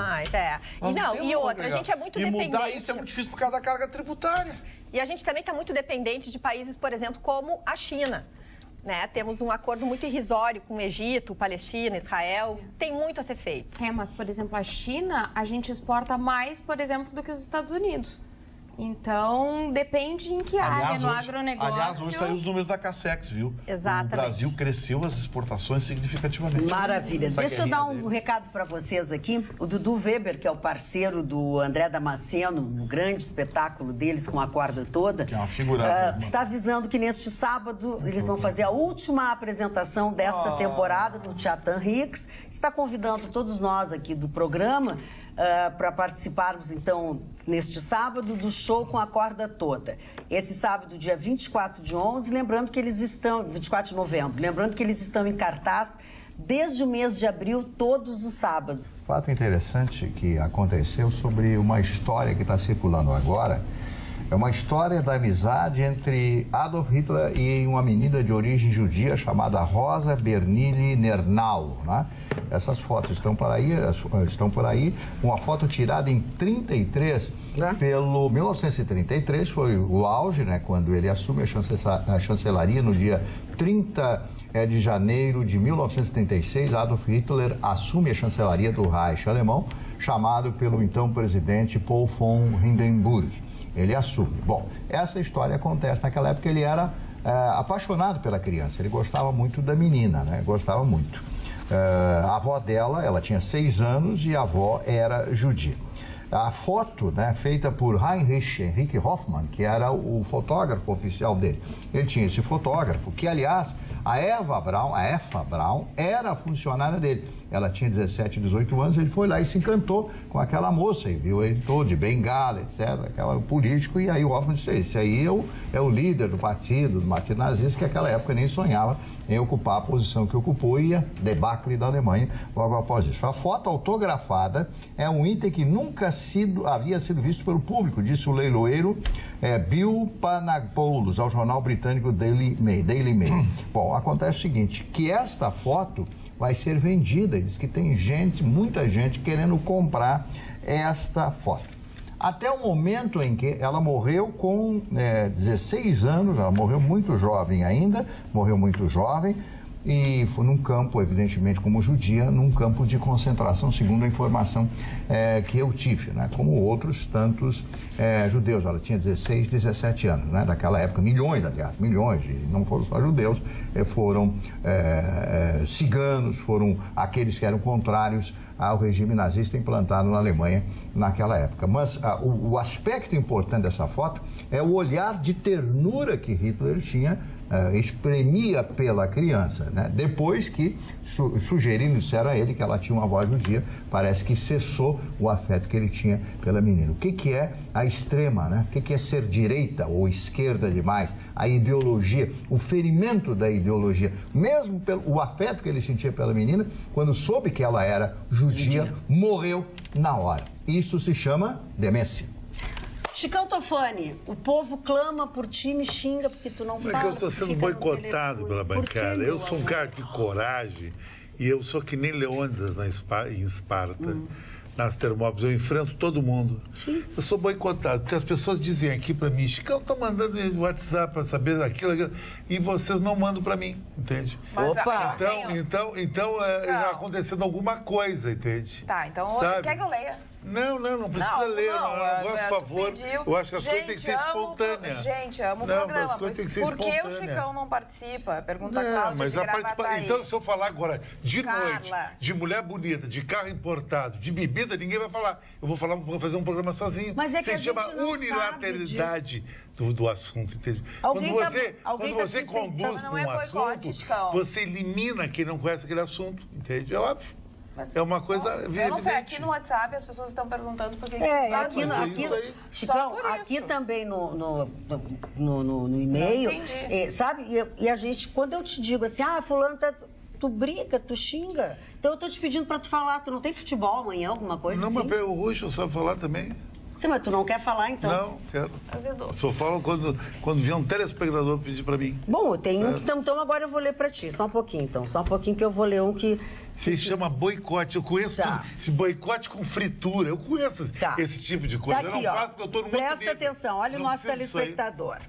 E outra, a gente é muito dependente... E mudar isso é muito difícil por causa da carga tributária. E a gente também está muito dependente de países, por exemplo, como a China. Né? Temos um acordo muito irrisório com o Egito, Palestina, Israel. Tem muito a ser feito. Mas, por exemplo, a China, a gente exporta mais, por exemplo, do que os Estados Unidos. Então, depende em que área, no agronegócio... Aliás, hoje saiu os números da Cassex, viu? Exatamente. O Brasil cresceu as exportações significativamente. Maravilha. Deixa eu dar um recado para vocês aqui. O Dudu Weber, que é o parceiro do André Damasceno, no grande espetáculo deles com a corda toda, que é uma figuraça, está avisando que neste sábado eles vão fazer a última apresentação desta temporada no Teatro Henriques. Está convidando todos nós aqui do programa para participarmos, então, neste sábado, do show com a corda toda. Esse sábado, dia 24 de 11, lembrando que eles estão... 24 de novembro, lembrando que eles estão em cartaz desde o mês de abril, todos os sábados. Fato interessante que aconteceu sobre uma história que está circulando agora, É uma história da amizade entre Adolf Hitler e uma menina de origem judia chamada Rosa Bernini Nernau, né? Essas fotos estão por aí. Uma foto tirada em 33, pelo 1933, foi o auge, né? Quando ele assume a chancelaria no dia 30 de janeiro de 1936, Adolf Hitler assume a chancelaria do Reich alemão, chamado pelo então presidente Paul von Hindenburg. Ele assume. Bom, essa história acontece naquela época. Ele era apaixonado pela criança, ele gostava muito da menina, né? Gostava muito. A avó dela, ela tinha 6 anos e a avó era judia. A foto, né, feita por Heinrich Henrik Hoffmann, que era o fotógrafo oficial dele. Ele tinha esse fotógrafo, que aliás, a Eva Braun, era a funcionária dele. Ela tinha 17, 18 anos, ele foi lá e se encantou com aquela moça, e viu ele todo de bengala, etc., aquela político, e aí o Hoffmann disse, esse aí é o líder do partido nazista, que naquela época nem sonhava em ocupar a posição que ocupou, e a debacle da Alemanha logo após isso. A foto autografada é um item que nunca havia sido visto pelo público, disse o leiloeiro Bill Panagopoulos, ao jornal britânico Daily Mail. Bom, acontece o seguinte, que esta foto vai ser vendida, diz que tem muita gente querendo comprar esta foto. Até o momento em que ela morreu com 16 anos, ela morreu muito jovem ainda, e foi num campo, evidentemente, como judia, num campo de concentração, segundo a informação que eu tive, né? Como outros tantos judeus. Ela tinha 16, 17 anos, né? Daquela época, milhões, e não foram só judeus, foram ciganos, foram aqueles que eram contrários ao regime nazista implantado na Alemanha naquela época. Mas o aspecto importante dessa foto é o olhar de ternura que Hitler tinha, espremia pela criança, né? Depois que disseram a ele que ela tinha uma avó judia, parece que cessou o afeto que ele tinha pela menina. O que é a extrema, né? O que é ser direita ou esquerda demais? A ideologia, o ferimento da ideologia, mesmo o afeto que ele sentia pela menina, quando soube que ela era judia, morreu na hora. Isso se chama demência. Chicão Tofani, o povo clama por ti, me xinga porque tu não fala. Porque eu estou sendo boicotado pela bancada. Eu sou um cara de coragem e eu sou que nem Leônidas em Esparta. Nas Termópilas, eu enfrento todo mundo. Sim. Eu sou boicotado, porque as pessoas dizem aqui para mim, Chicão, estou mandando no WhatsApp para saber aquilo, e vocês não mandam para mim, entende? Mas, opa! Então acontecendo alguma coisa, entende? Tá, então quer que eu leia? Não precisa ler. Por favor. Eu acho que as coisas têm que ser espontâneas. Gente, amo o programa. Por que o Chicão não participa? Pergunta a Cláudia de Gravataí. Então, se eu falar agora de noite, de mulher bonita, de carro importado, de bebida, ninguém vai falar. Eu vou fazer um programa sozinho. Mas é que se chama unilateralidade do assunto, entende? Quando você conduz um assunto, você elimina quem não conhece aquele assunto, entende? É óbvio. É uma coisa evidente. Eu não sei, aqui no WhatsApp as pessoas estão perguntando por que Chicão, aqui também no e-mail, sabe? E a gente, quando eu te digo assim, fulano tu briga, tu xinga, então eu tô te pedindo pra tu falar, tu não tem futebol amanhã, alguma coisa assim? Não, mas o Ruxo sabe falar também. Sim, mas tu não quer falar, então? Não, quero. Só falo quando vier um telespectador pedir pra mim. Bom, tem um que... Então agora eu vou ler pra ti, só um pouquinho, então. Só um pouquinho que eu vou ler um que se chama boicote. Eu conheço tudo. Esse boicote com fritura. Eu conheço esse tipo de coisa. Tá aqui, eu não faço porque eu tô no Presta atenção, olha o nosso telespectador.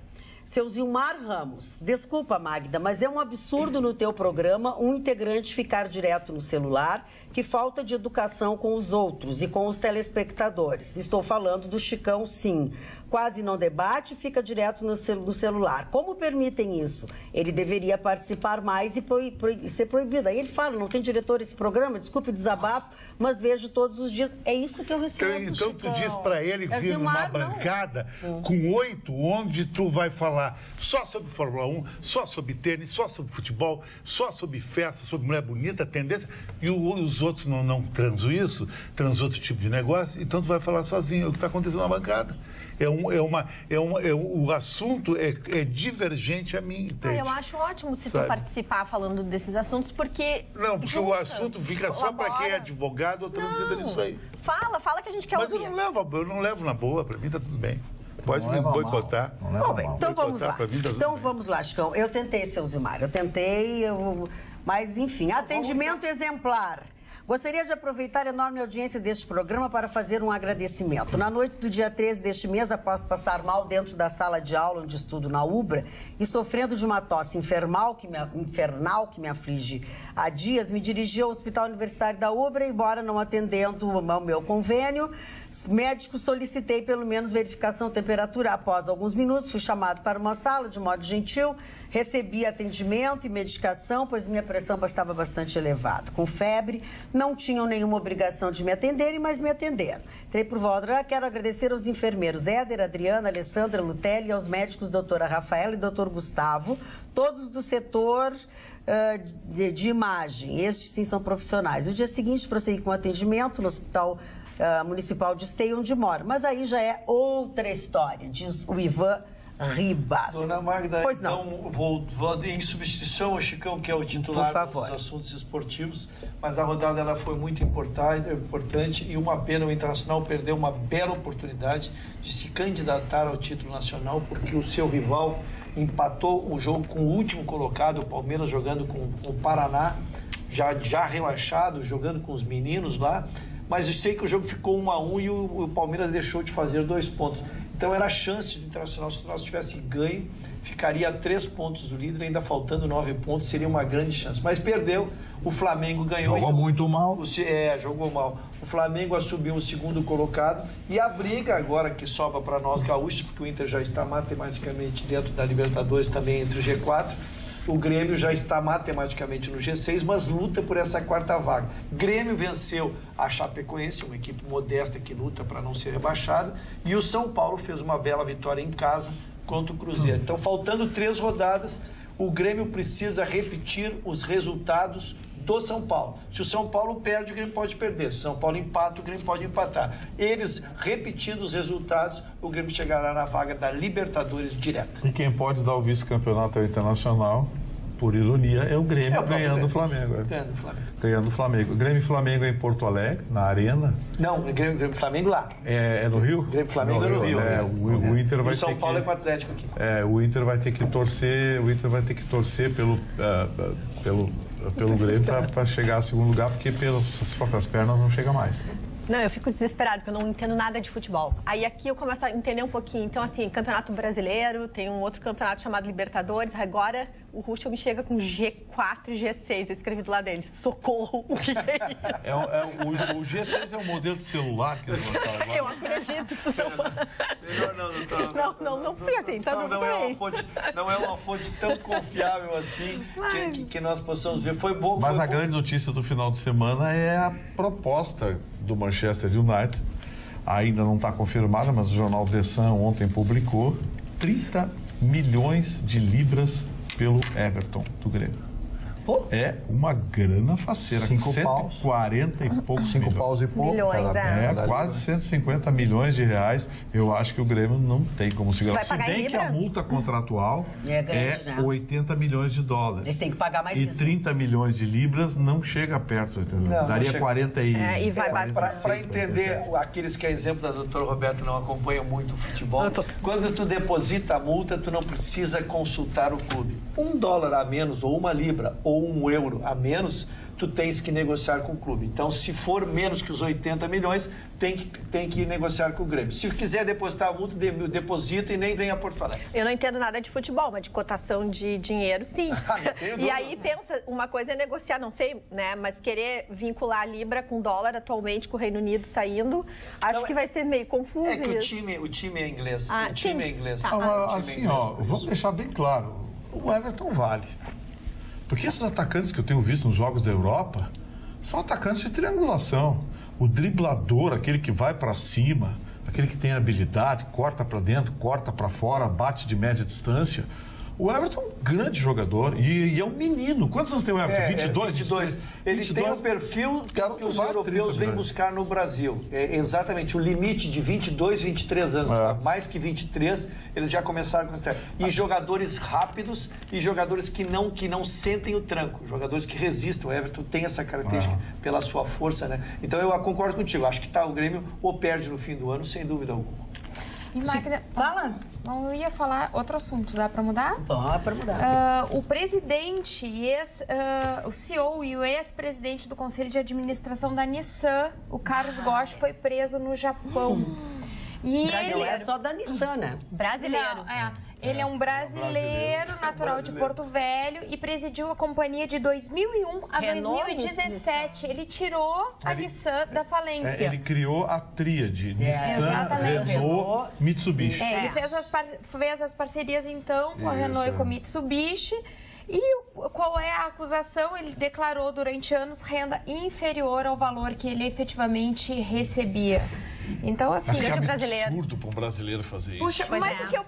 Seu Zilmar Ramos, desculpa, Magda, mas é um absurdo no teu programa um integrante ficar direto no celular, que falta de educação com os outros e com os telespectadores. Estou falando do Chicão, sim. Quase não debate, fica direto no celular. Como permitem isso? Ele deveria participar mais e ser proibido. Aí ele fala, não tem diretor esse programa, desculpe o desabafo, mas vejo todos os dias. É isso que eu recebo, Então tu diz pra ele vir numa bancada com 8, onde tu vai falar só sobre Fórmula 1, só sobre tênis, só sobre futebol, só sobre festa, sobre mulher bonita, tendência, e os outros não transam isso, transam outro tipo de negócio, então tu vai falar sozinho. É o que está acontecendo na bancada. O assunto é divergente a mim, entende? Eu acho ótimo se tu participar falando desses assuntos, porque... Não, porque o assunto fica só para quem é advogado ou transita nisso aí. Fala que a gente quer ouvir. Mas eu não levo na boa, para mim tá tudo bem. Pode me boicotar. Bom, bem, então vamos lá. Então vamos lá, Chicão. Eu tentei, seu Zilmar. Mas, enfim, atendimento exemplar. Gostaria de aproveitar a enorme audiência deste programa para fazer um agradecimento. Na noite do dia 13 deste mês, após passar mal dentro da sala de aula onde estudo na UBRA e sofrendo de uma tosse infernal que me aflige há dias, me dirigi ao Hospital Universitário da UBRA, embora não atendendo ao meu convênio. Médico, solicitei pelo menos verificação de temperatura. Após alguns minutos, fui chamado para uma sala de modo gentil, recebi atendimento e medicação, pois minha pressão estava bastante elevada. Com febre, não tinham nenhuma obrigação de me atenderem, mas me atenderam. Entrei por volta. Quero agradecer aos enfermeiros Éder, Adriana, Alessandra, Lutelli e aos médicos doutora Rafaela e doutor Gustavo, todos do setor de imagem. Estes sim são profissionais. No dia seguinte, prossegui com atendimento no Hospital Municipal de Esteio, onde moro. Mas aí já é outra história, diz o Ivan Ribas. Dona Magda, pois não. Então vou em substituição ao Chicão, que é o titular dos assuntos esportivos, mas a rodada ela foi muito importante e uma pena o Internacional perdeu uma bela oportunidade de se candidatar ao título nacional, porque o seu rival empatou o jogo com o último colocado, o Palmeiras jogando com o Paraná, já relaxado, jogando com os meninos lá, mas eu sei que o jogo ficou 1-1 e o Palmeiras deixou de fazer 2 pontos. Então era a chance do Internacional, se nós tivesse ganho, ficaria a 3 pontos do líder, ainda faltando 9 pontos, seria uma grande chance. Mas perdeu, o Flamengo ganhou. Jogou muito mal. Jogou mal. O Flamengo assumiu o segundo colocado e a briga agora que sobra para nós gaúchos, porque o Inter já está matematicamente dentro da Libertadores, também entre o G4, o Grêmio já está matematicamente no G6, mas luta por essa 4ª vaga. Grêmio venceu a Chapecoense, uma equipe modesta que luta para não ser rebaixada, e o São Paulo fez uma bela vitória em casa contra o Cruzeiro. Então, faltando 3 rodadas, o Grêmio precisa repetir os resultados do São Paulo. Se o São Paulo perde, o Grêmio pode perder. Se o São Paulo empata, o Grêmio pode empatar. Eles, repetindo os resultados, o Grêmio chegará na vaga da Libertadores direta. E quem pode dar o vice-campeonato ao Internacional, por ironia, é o Grêmio ganhando o Flamengo. Ganhando o Flamengo. Grêmio e Flamengo é em Porto Alegre, na Arena. Não, Grêmio e Flamengo lá. É no Rio? Grêmio e Flamengo é no Rio. O Inter vai ter São Paulo é com o Atlético aqui. O Inter vai ter que torcer, pelo Grêmio para chegar ao segundo lugar, porque pelas suas próprias pernas não chega mais. Não, eu fico desesperado, porque eu não entendo nada de futebol. Aí aqui eu começo a entender um pouquinho. Então, assim, Campeonato Brasileiro, tem um outro campeonato chamado Libertadores. Agora, o Ruschel me chega com G4 e G6. Eu escrevi do lado dele, socorro, o que é isso? O G6 é um modelo de celular que eles lançaram agora. Eu acredito. Não fui assim, tá tudo bem. Não é uma fonte tão confiável assim que nós possamos ver. Foi bom. Mas a grande notícia do final de semana é a proposta do Manchester United, ainda não está confirmada, mas o jornal The Sun ontem publicou 30 milhões de libras pelo Everton do Grêmio. É uma grana faceira. 140 e poucos 5 paus e pouco. Milhões, quase 150 milhões de reais. Eu acho que o Grêmio não tem como segurar. Se bem que a multa contratual é 80 milhões de dólares. Eles têm que pagar mais isso. E 30 milhões de libras não chega perto, entendeu? Daria 40 e... Para entender aqueles que é exemplo da doutora Roberta não acompanham muito o futebol, quando tu deposita a multa, tu não precisa consultar o clube. $1 a menos ou 1 libra ou €1 a menos, tu tens que negociar com o clube. Então, se for menos que os 80 milhões, tem que negociar com o Grêmio. Se quiser depositar a multa, deposita e nem vem a Porto Alegre. Eu não entendo nada de futebol, mas de cotação de dinheiro, sim. E aí, pensa, uma coisa é negociar, não sei, né, mas querer vincular a Libra com dólar atualmente, com o Reino Unido saindo, acho que vai ser meio confuso isso. Que o time é inglês. O time é inglês. Assim, vamos deixar bem claro, o Everton vale. Porque esses atacantes que eu tenho visto nos jogos da Europa são atacantes de triangulação. O driblador, aquele que vai para cima, aquele que tem habilidade, corta para dentro, corta para fora, bate de média distância. O Everton é um grande jogador e é um menino. Quantos anos tem o Everton? 22? Ele tem o perfil que os europeus vêm buscar no Brasil. É exatamente o limite de 22, 23 anos. Mais que 23, eles já começaram com isso. E jogadores rápidos e jogadores que não sentem o tranco. Jogadores que resistem. O Everton tem essa característica pela sua força, né? Então eu concordo contigo. Acho que o Grêmio ou perde no fim do ano, sem dúvida alguma. E Magda, fala. Eu ia falar outro assunto, dá para mudar? Dá para mudar. O presidente e o CEO e o ex-presidente do Conselho de Administração da Nissan, o Carlos Ghosh, foi preso no Japão. E ele é só da Nissan, né? Brasileiro. Ele é um brasileiro natural de Porto Velho e presidiu a companhia de 2001 a 2017. Ele tirou a Nissan da falência. Ele criou a tríade Nissan, Renault, Mitsubishi. Ele fez as parcerias, então, com a Renault e com a Mitsubishi. E qual é a acusação? Ele declarou durante anos renda inferior ao valor que ele efetivamente recebia. Então, assim, é absurdo para um brasileiro fazer isso. Puxa, mas o que eu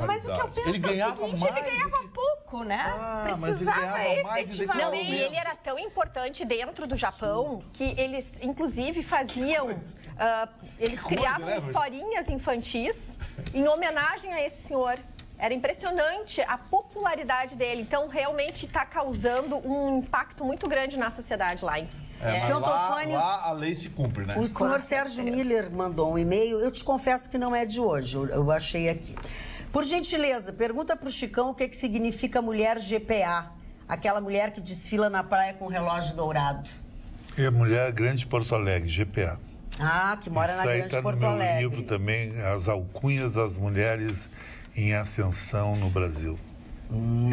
penso ele ganhava é o seguinte, ele ganhava pouco, né? Precisava efetivamente. Não, e ele era tão importante dentro do Japão que eles, inclusive, faziam... eles criavam historinhas infantis em homenagem a esse senhor. Era impressionante a popularidade dele. Então, realmente está causando um impacto muito grande na sociedade lá. Mas lá a lei se cumpre, né? O senhor Sérgio Miller mandou um e-mail. Eu te confesso que não é de hoje. Eu achei aqui. Por gentileza, pergunta para o Chicão o que significa mulher GPA. Aquela mulher que desfila na praia com relógio dourado. É a mulher Grande Porto Alegre, GPA. Que mora na Grande Porto Alegre. Isso aí tá no meu livro também, As Alcunhas das Mulheres em Ascensão no Brasil.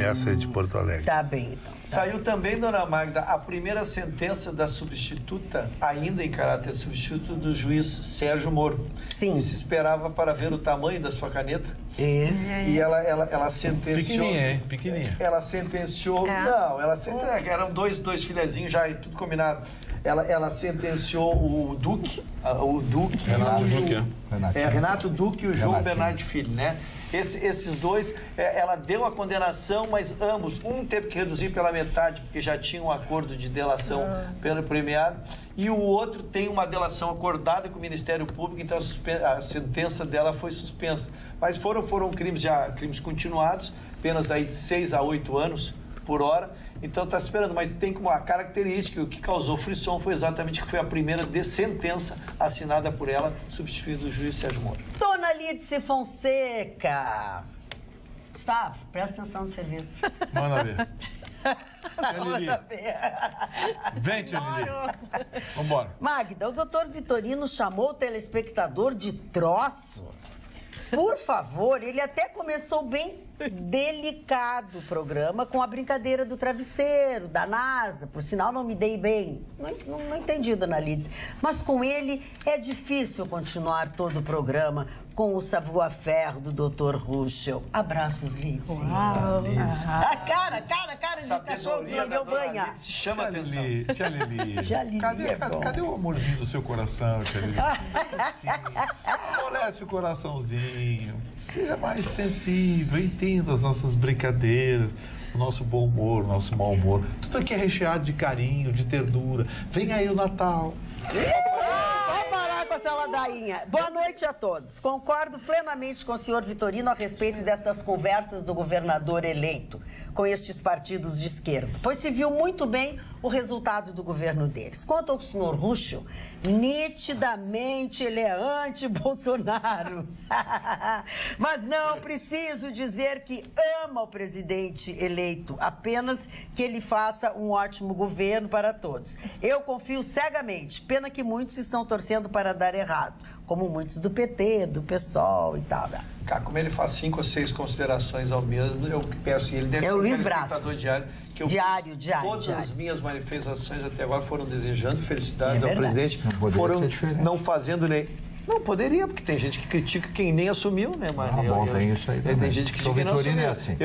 Essa é de Porto Alegre. Tá bem, então. Saiu também, dona Magda, a primeira sentença da substituta, ainda em caráter substituto, do juiz Sérgio Moro. Sim. Que se esperava para ver o tamanho da sua caneta. E ela sentenciou... Pequenininha, hein? Pequenininha. Ela sentenciou... Não, ela sentenciou... Eram dois filezinhos já, tudo combinado. Ela sentenciou o Duque. Renato Duque e o João Bernardo Filho, né? Esses dois, ela deu a condenação, mas ambos, um teve que reduzir pela metade, porque já tinha um acordo de delação pelo premiado, e o outro tem uma delação acordada com o Ministério Público, então a sentença dela foi suspensa. Mas foram crimes continuados, penas aí de 6 a 8 anos por hora, então está esperando, mas tem como a característica, o que causou frisson foi exatamente que foi a primeira sentença assinada por ela, substituindo o juiz Sérgio Moro. Dona Lídice Fonseca. Gustavo, presta atenção no serviço. Manda ver. Vem, tia Lili. Vambora. Magda, o doutor Vitorino chamou o telespectador de troço. Por favor, ele até começou bem delicado o programa com a brincadeira do travesseiro, da NASA. Por sinal, não me dei bem. Não entendi, dona Lídice. Mas com ele é difícil continuar todo o programa com o savoir-faire do Dr. Ruschel. Abraços, Lídice. A cara de cachorro que não deu banho. Se chama atenção. Tia Lili. Tia Lili cadê o amorzinho do seu coração, tia Lili? Amolece o coraçãozinho. Seja mais sensível, entenda as nossas brincadeiras, o nosso bom humor, o nosso mau humor. Tudo aqui é recheado de carinho, de ternura. Vem aí o Natal. Vamos parar com essa ladainha. Boa noite a todos. Concordo plenamente com o senhor Vitorino a respeito destas conversas do governador eleito com estes partidos de esquerda, pois se viu muito bem o resultado do governo deles. Quanto ao senhor Ruschel, nitidamente ele é anti-Bolsonaro. Mas não preciso dizer que ama o presidente eleito, apenas que ele faça um ótimo governo para todos. Eu confio cegamente, pena que muitos estão torcendo para dar errado, como muitos do PT, do PSOL e tal. Como ele faz 5 ou 6 considerações ao mesmo, eu peço, ele deve ser um espectador diário. Que diário. Todas as minhas manifestações até agora foram desejando felicidades ao presidente. Não fazendo nem... Não, poderia, porque tem gente que critica quem nem assumiu, né, Maria? Tem isso aí também. Tem gente que critica quem não assumiu. É assim.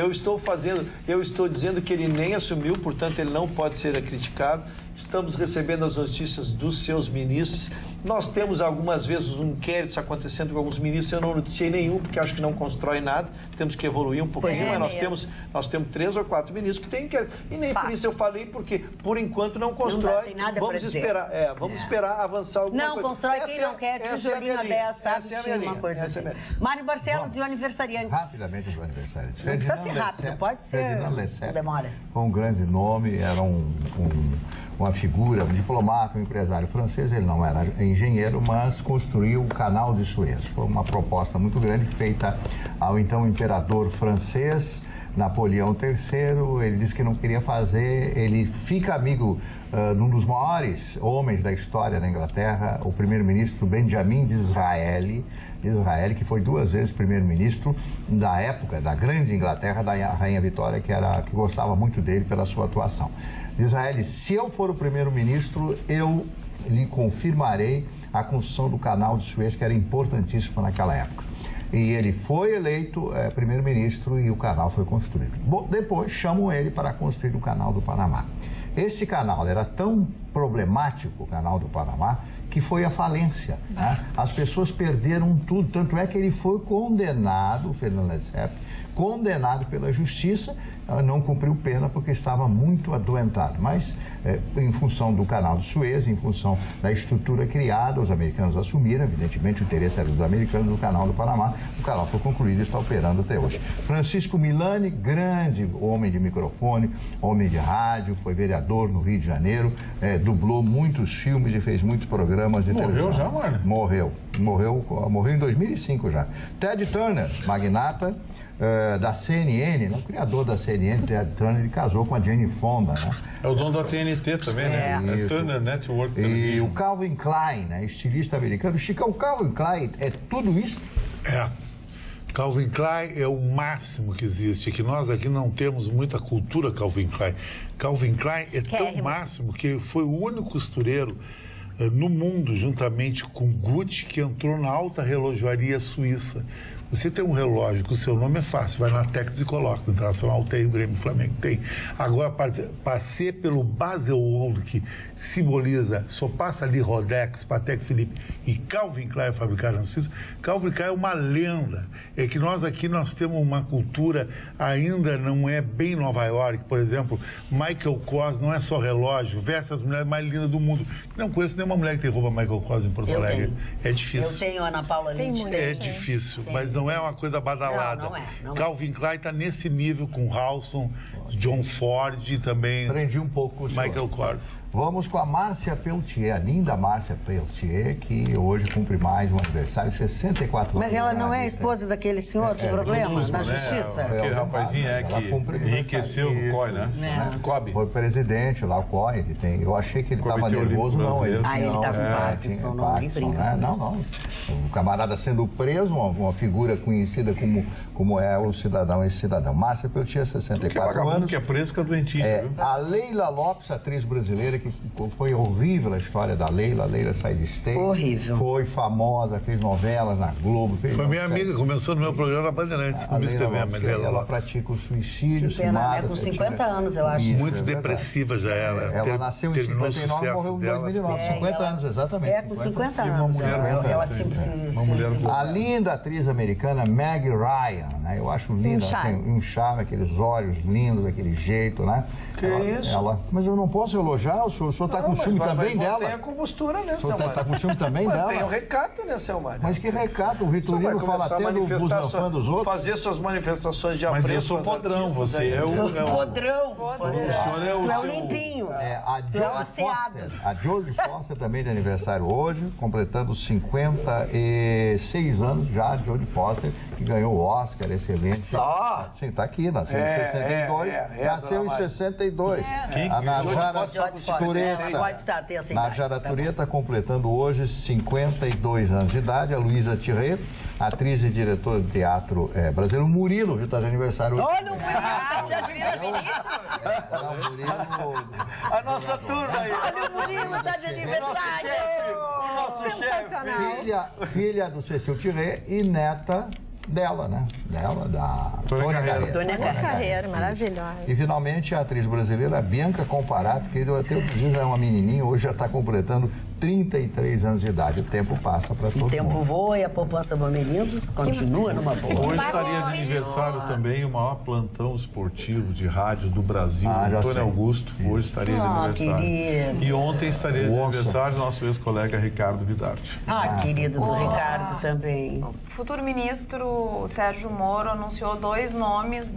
Eu estou dizendo que ele nem assumiu, portanto ele não pode ser criticado. Estamos recebendo as notícias dos seus ministros. Nós temos algumas vezes um inquérito acontecendo com alguns ministros. Eu não noticiei nenhum, porque acho que não constrói nada. Temos que evoluir um pouquinho, mas nós temos 3 ou 4 ministros que têm inquérito. E nem por isso eu falei, porque por enquanto não constrói. Não tem nada vamos esperar. Vamos esperar avançar alguma coisa. Não constrói quem não quer, tijolinho aberto, sabe? Tinha uma coisa assim. Mário Barcelos e o aniversariante. Rapidamente o aniversariante. Não precisa ser rápido, pode ser. Ferdinand Lecep. Demora. Foi um grande nome, era um uma figura, um diplomata, um empresário francês. Ele não era engenheiro, mas construiu o Canal de Suez. Foi uma proposta muito grande feita ao então imperador francês, Napoleão III. Ele disse que não queria fazer. Ele fica amigo de um dos maiores homens da história da Inglaterra, o primeiro-ministro Benjamin Disraeli, que foi 2 vezes primeiro-ministro da época da grande Inglaterra, da Rainha Vitória, que gostava muito dele pela sua atuação. Disraeli: se eu for o primeiro-ministro, eu lhe confirmarei a construção do Canal de Suez, que era importantíssimo naquela época. E ele foi eleito primeiro-ministro e o canal foi construído. Bom, depois chamam ele para construir o Canal do Panamá. Esse canal era tão problemático, o Canal do Panamá, que foi à falência. Né? As pessoas perderam tudo, tanto é que ele foi condenado, o Fernando Lessep, condenado pela justiça, não cumpriu pena porque estava muito adoentado. Mas, em função do Canal de Suez, em função da estrutura criada, os americanos assumiram, evidentemente o interesse era dos americanos, do Canal do Panamá. O canal foi concluído e está operando até hoje. Francisco Milani, grande homem de microfone, homem de rádio, foi vereador no Rio de Janeiro, dublou muitos filmes e fez muitos programas de televisão. Morreu já, mano? Morreu em 2005 já. Ted Turner, magnata da CNN, o criador da CNN, Ted Turner, ele casou com a Jane Fonda, né? É o dono da TNT também, né? É Turner Network. E o Calvin Klein, né? Estilista americano. Chico, o Calvin Klein é tudo isso? Calvin Klein é o máximo que existe, que nós aqui não temos muita cultura Calvin Klein. Calvin Klein é tão máximo que foi o único costureiro no mundo, juntamente com Gucci, que entrou na alta relojoaria suíça. Você tem um relógio que o seu nome é fácil, vai na Tex e coloca. O Internacional tem, o Grêmio, o Flamengo tem. Agora, passei pelo Baselworld, que simboliza, só passa ali Rolex, Patek Philippe e Calvin Klein fabricado na Suíça. Calvin Klein é uma lenda. É que nós aqui temos uma cultura, ainda não é bem Nova York, por exemplo. Michael Kors não é só relógio, veste as mulheres mais lindas do mundo. Não conheço nenhuma mulher que tem roupa Michael Kors em Porto Alegre. É difícil. Eu tenho, Ana Paula Lins. É difícil, mas não é uma coisa badalada. Não é. Calvin Klein está nesse nível com Halston, John Ford e também aprendi um pouco com o Michael Kors. Vamos com a Márcia Peltier, a linda Márcia Peltier, que hoje cumpre mais um aniversário, 64 anos. Mas ela não é a esposa daquele senhor, que problema? Na justiça? Aquele rapazinho que enriqueceu no COI, né? Foi presidente lá, o COI. Ele tem, eu achei que ele estava nervoso, não. Ele está com Parkinson, não, nem brinca. Não. O camarada sendo preso, uma figura conhecida como é o cidadão, esse cidadão. Márcia Peltier, 64 anos. Que é preso, que é doentíssimo. A Leila Lopes, atriz brasileira, que foi horrível a história da Leila. A Leila sai de Esteio. Horrível. Foi famosa, fez novelas na Globo. Foi minha amiga, começou no meu programa na Bandeirantes, no Mister TV. Ela pratica o suicídio. Que pena, com 50 anos, eu acho. Muito depressiva já ela. Ela nasceu em 59 e morreu em 2009. 50 anos, exatamente. Com 50 anos. Ela sempre se... A linda atriz americana Meg Ryan, né? Eu acho linda. Ela tem um charme, aqueles olhos lindos, daquele jeito, né? Que isso? Mas eu não posso elogiar, o senhor está com ciúme também dela? Tem a compostura, né, Selmar? Está com ciúme também dela? Tem um recato, né, Selmar? Mas que recato? O Vitorino fala até do busanfã dos outros. Fazer suas manifestações de apreço. Mas eu sou podrão, você é o... Podrão. Tu é o limpinho. A Jodie Foster também de aniversário hoje, completando 56 anos já, Jodie Foster, que ganhou o Oscar, excelente. Só? Sim, está aqui, nasceu em 62. Nasceu em 62. A Najara Tureta completando hoje 52 anos de idade. A Luísa Tirret, atriz e diretora de teatro brasileiro. O Murilo, viu, está de aniversário hoje. Olha o Murilo! A nossa turma aí. Olha o Murilo, está de aniversário! O nosso chefe. Filha do Cecil Tirret e neta dela, né? Da Tônia Carreiro. Tônia Carreiro, maravilhosa. E finalmente a atriz brasileira Bianca Comparato, que até outro dia era uma menininha, hoje já está completando 33 anos de idade. O tempo passa para todo mundo. O tempo voa e a poupança Bamerindos continua numa boa. Hoje estaria de aniversário também o maior plantão esportivo de rádio do Brasil, Antônio Augusto. Hoje estaria de aniversário. Querido. E ontem estaria de aniversário nosso ex-colega Ricardo Vidarte. Querido do Ricardo também. Futuro ministro o Sérgio Moro anunciou dois nomes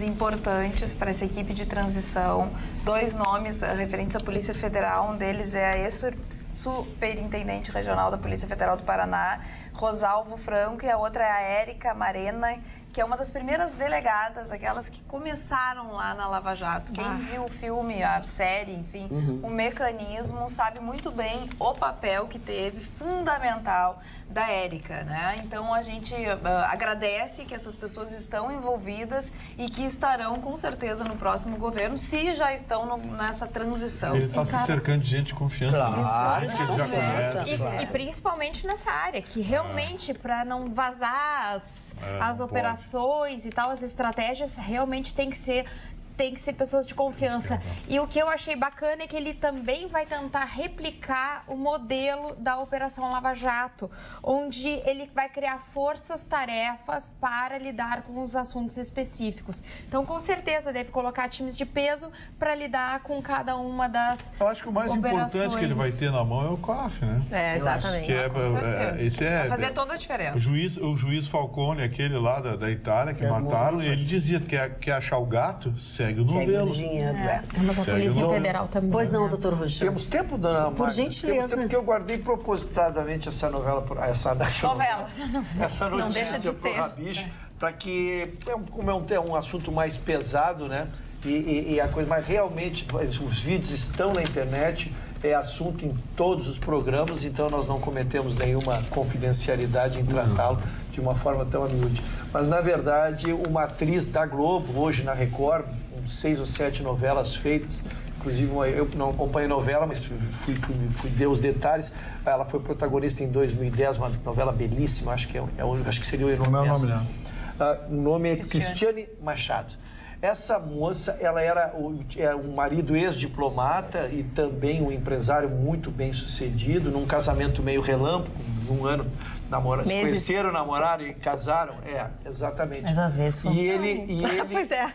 importantes para essa equipe de transição, 2 nomes referentes à Polícia Federal. Um deles é a ex-superintendente regional da Polícia Federal do Paraná, Rosalvo Franco, e a outra é a Érica Marena, que é uma das primeiras delegadas, aquelas que começaram lá na Lava Jato. Quem viu o filme, a série, enfim, o mecanismo, sabe muito bem o papel que teve, fundamental, da Érica, né? Então, a gente agradece que essas pessoas estão envolvidas e que estarão, com certeza, no próximo governo, se já estão nessa transição. Ele está se cercando de gente de confiança. Claro, gente que ele já conhece. E principalmente nessa área, que realmente, para não vazar as operações e tal, as estratégias, realmente tem que ser pessoas de confiança. E o que eu achei bacana é que ele também vai tentar replicar o modelo da Operação Lava Jato, onde ele vai criar forças-tarefas para lidar com os assuntos específicos. Então, com certeza, deve colocar times de peso para lidar com cada uma das Eu acho que o mais importante que ele vai ter na mão é o COAF, né? Exatamente. Vai fazer toda a diferença. O juiz Falcone, aquele lá da Itália, que mataram, ele dizia que quer achar o gato, segue o novelo. Mas a Polícia Federal também. Pois não, doutor Rogério. Temos tempo, dona Magda? Por gentileza. Temos tempo, porque eu guardei propositadamente essa novela, essa notícia para o Rabicho, para que, como é um assunto mais pesado, né? E a coisa, mas realmente os vídeos estão na internet, é assunto em todos os programas, então nós não cometemos nenhuma confidencialidade em tratá-lo de uma forma tão humilde. Mas, na verdade, uma atriz da Globo, hoje na Record, 6 ou 7 novelas feitas, inclusive eu não acompanhei novela, mas fui ver os detalhes. Ela foi protagonista em 2010, uma novela belíssima, acho que seria o nome. Não é o nome dela. O nome é Cristiane Machado. Essa moça, ela era um marido ex-diplomata e também um empresário muito bem sucedido, num casamento meio relâmpago, num ano se conheceram, namoraram e casaram. Exatamente. Mas às vezes funciona. Pois é.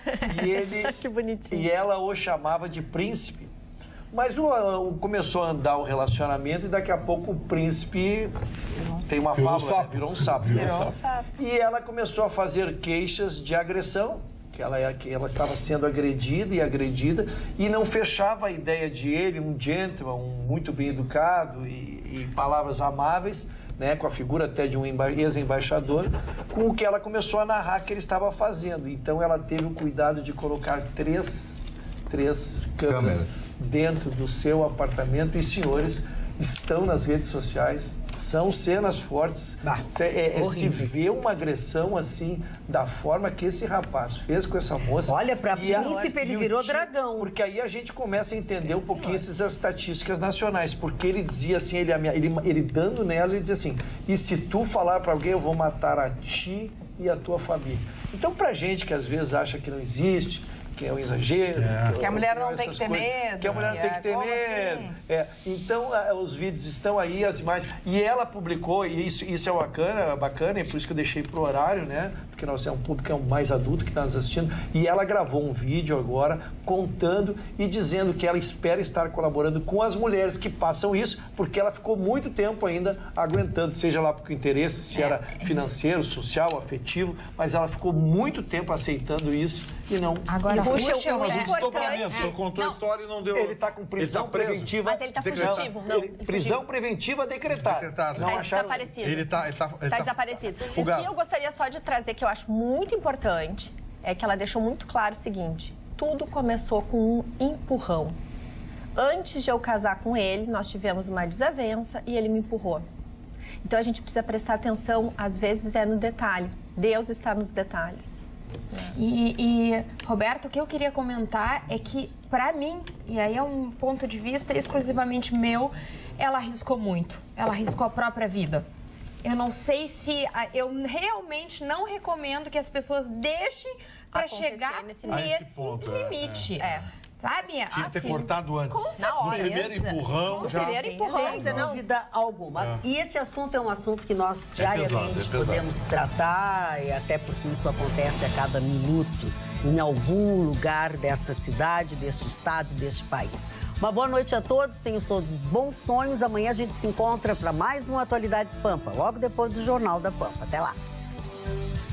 E ele, que bonitinho. E ela o chamava de príncipe. Mas começou a andar o relacionamento e daqui a pouco o príncipe tem uma fábula, virou um sapo. E ela começou a fazer queixas de agressão, que ela estava sendo agredida e não fechava a ideia de ele, um gentleman, muito bem educado e palavras amáveis, né, com a figura até de um ex-embaixador, com o que ela começou a narrar que ele estava fazendo. Então ela teve o cuidado de colocar três câmeras dentro do seu apartamento e, senhores, estão nas redes sociais. São cenas fortes. Se vê uma agressão assim, da forma que esse rapaz fez com essa moça. Olha, para príncipe ele virou dragão. Porque aí a gente começa a entender um pouquinho essas estatísticas nacionais. Porque ele dizia assim, ele dando nela, ele dizia assim: e se tu falar para alguém, eu vou matar a ti e a tua família. Então, pra gente que às vezes acha que não existe, que é um exagero, que a mulher não tem que ter medo. Que a mulher não tem que ter medo. Assim? Então, os vídeos estão aí, as imagens. E ela publicou, e isso é bacana, e por isso que eu deixei pro horário, né? Porque nós é um público mais adulto que está nos assistindo. E ela gravou um vídeo agora contando e dizendo que ela espera estar colaborando com as mulheres que passam isso, porque ela ficou muito tempo ainda aguentando, seja lá por interesse, se era financeiro, social, afetivo, mas ela ficou muito tempo aceitando isso e não... Agora, puxa, Ele contou a história e não deu... Ele está com prisão preventiva... Mas ele está fugitivo. Prisão preventiva decretada. Não acharam... desaparecido. Ele está desaparecido. O que eu gostaria só de trazer, que eu acho muito importante, é que ela deixou muito claro o seguinte: tudo começou com um empurrão. Antes de eu casar com ele, nós tivemos uma desavença e ele me empurrou. Então a gente precisa prestar atenção, às vezes é no detalhe. Deus está nos detalhes. E Roberto, o que eu queria comentar é que, para mim, e aí é um ponto de vista exclusivamente meu, ela arriscou muito. Ela arriscou a própria vida. Eu não sei se... Eu realmente não recomendo que as pessoas deixem para chegar nesse limite. Sabe? Tinha que ter cortado antes. No primeiro empurrão. Sem dúvida alguma. E esse assunto é um assunto que nós diariamente podemos tratar, e até porque isso acontece a cada minuto em algum lugar desta cidade, deste estado, deste país. Uma boa noite a todos, tenham todos bons sonhos. Amanhã a gente se encontra para mais uma Atualidades Pampa, logo depois do Jornal da Pampa. Até lá. Tchau.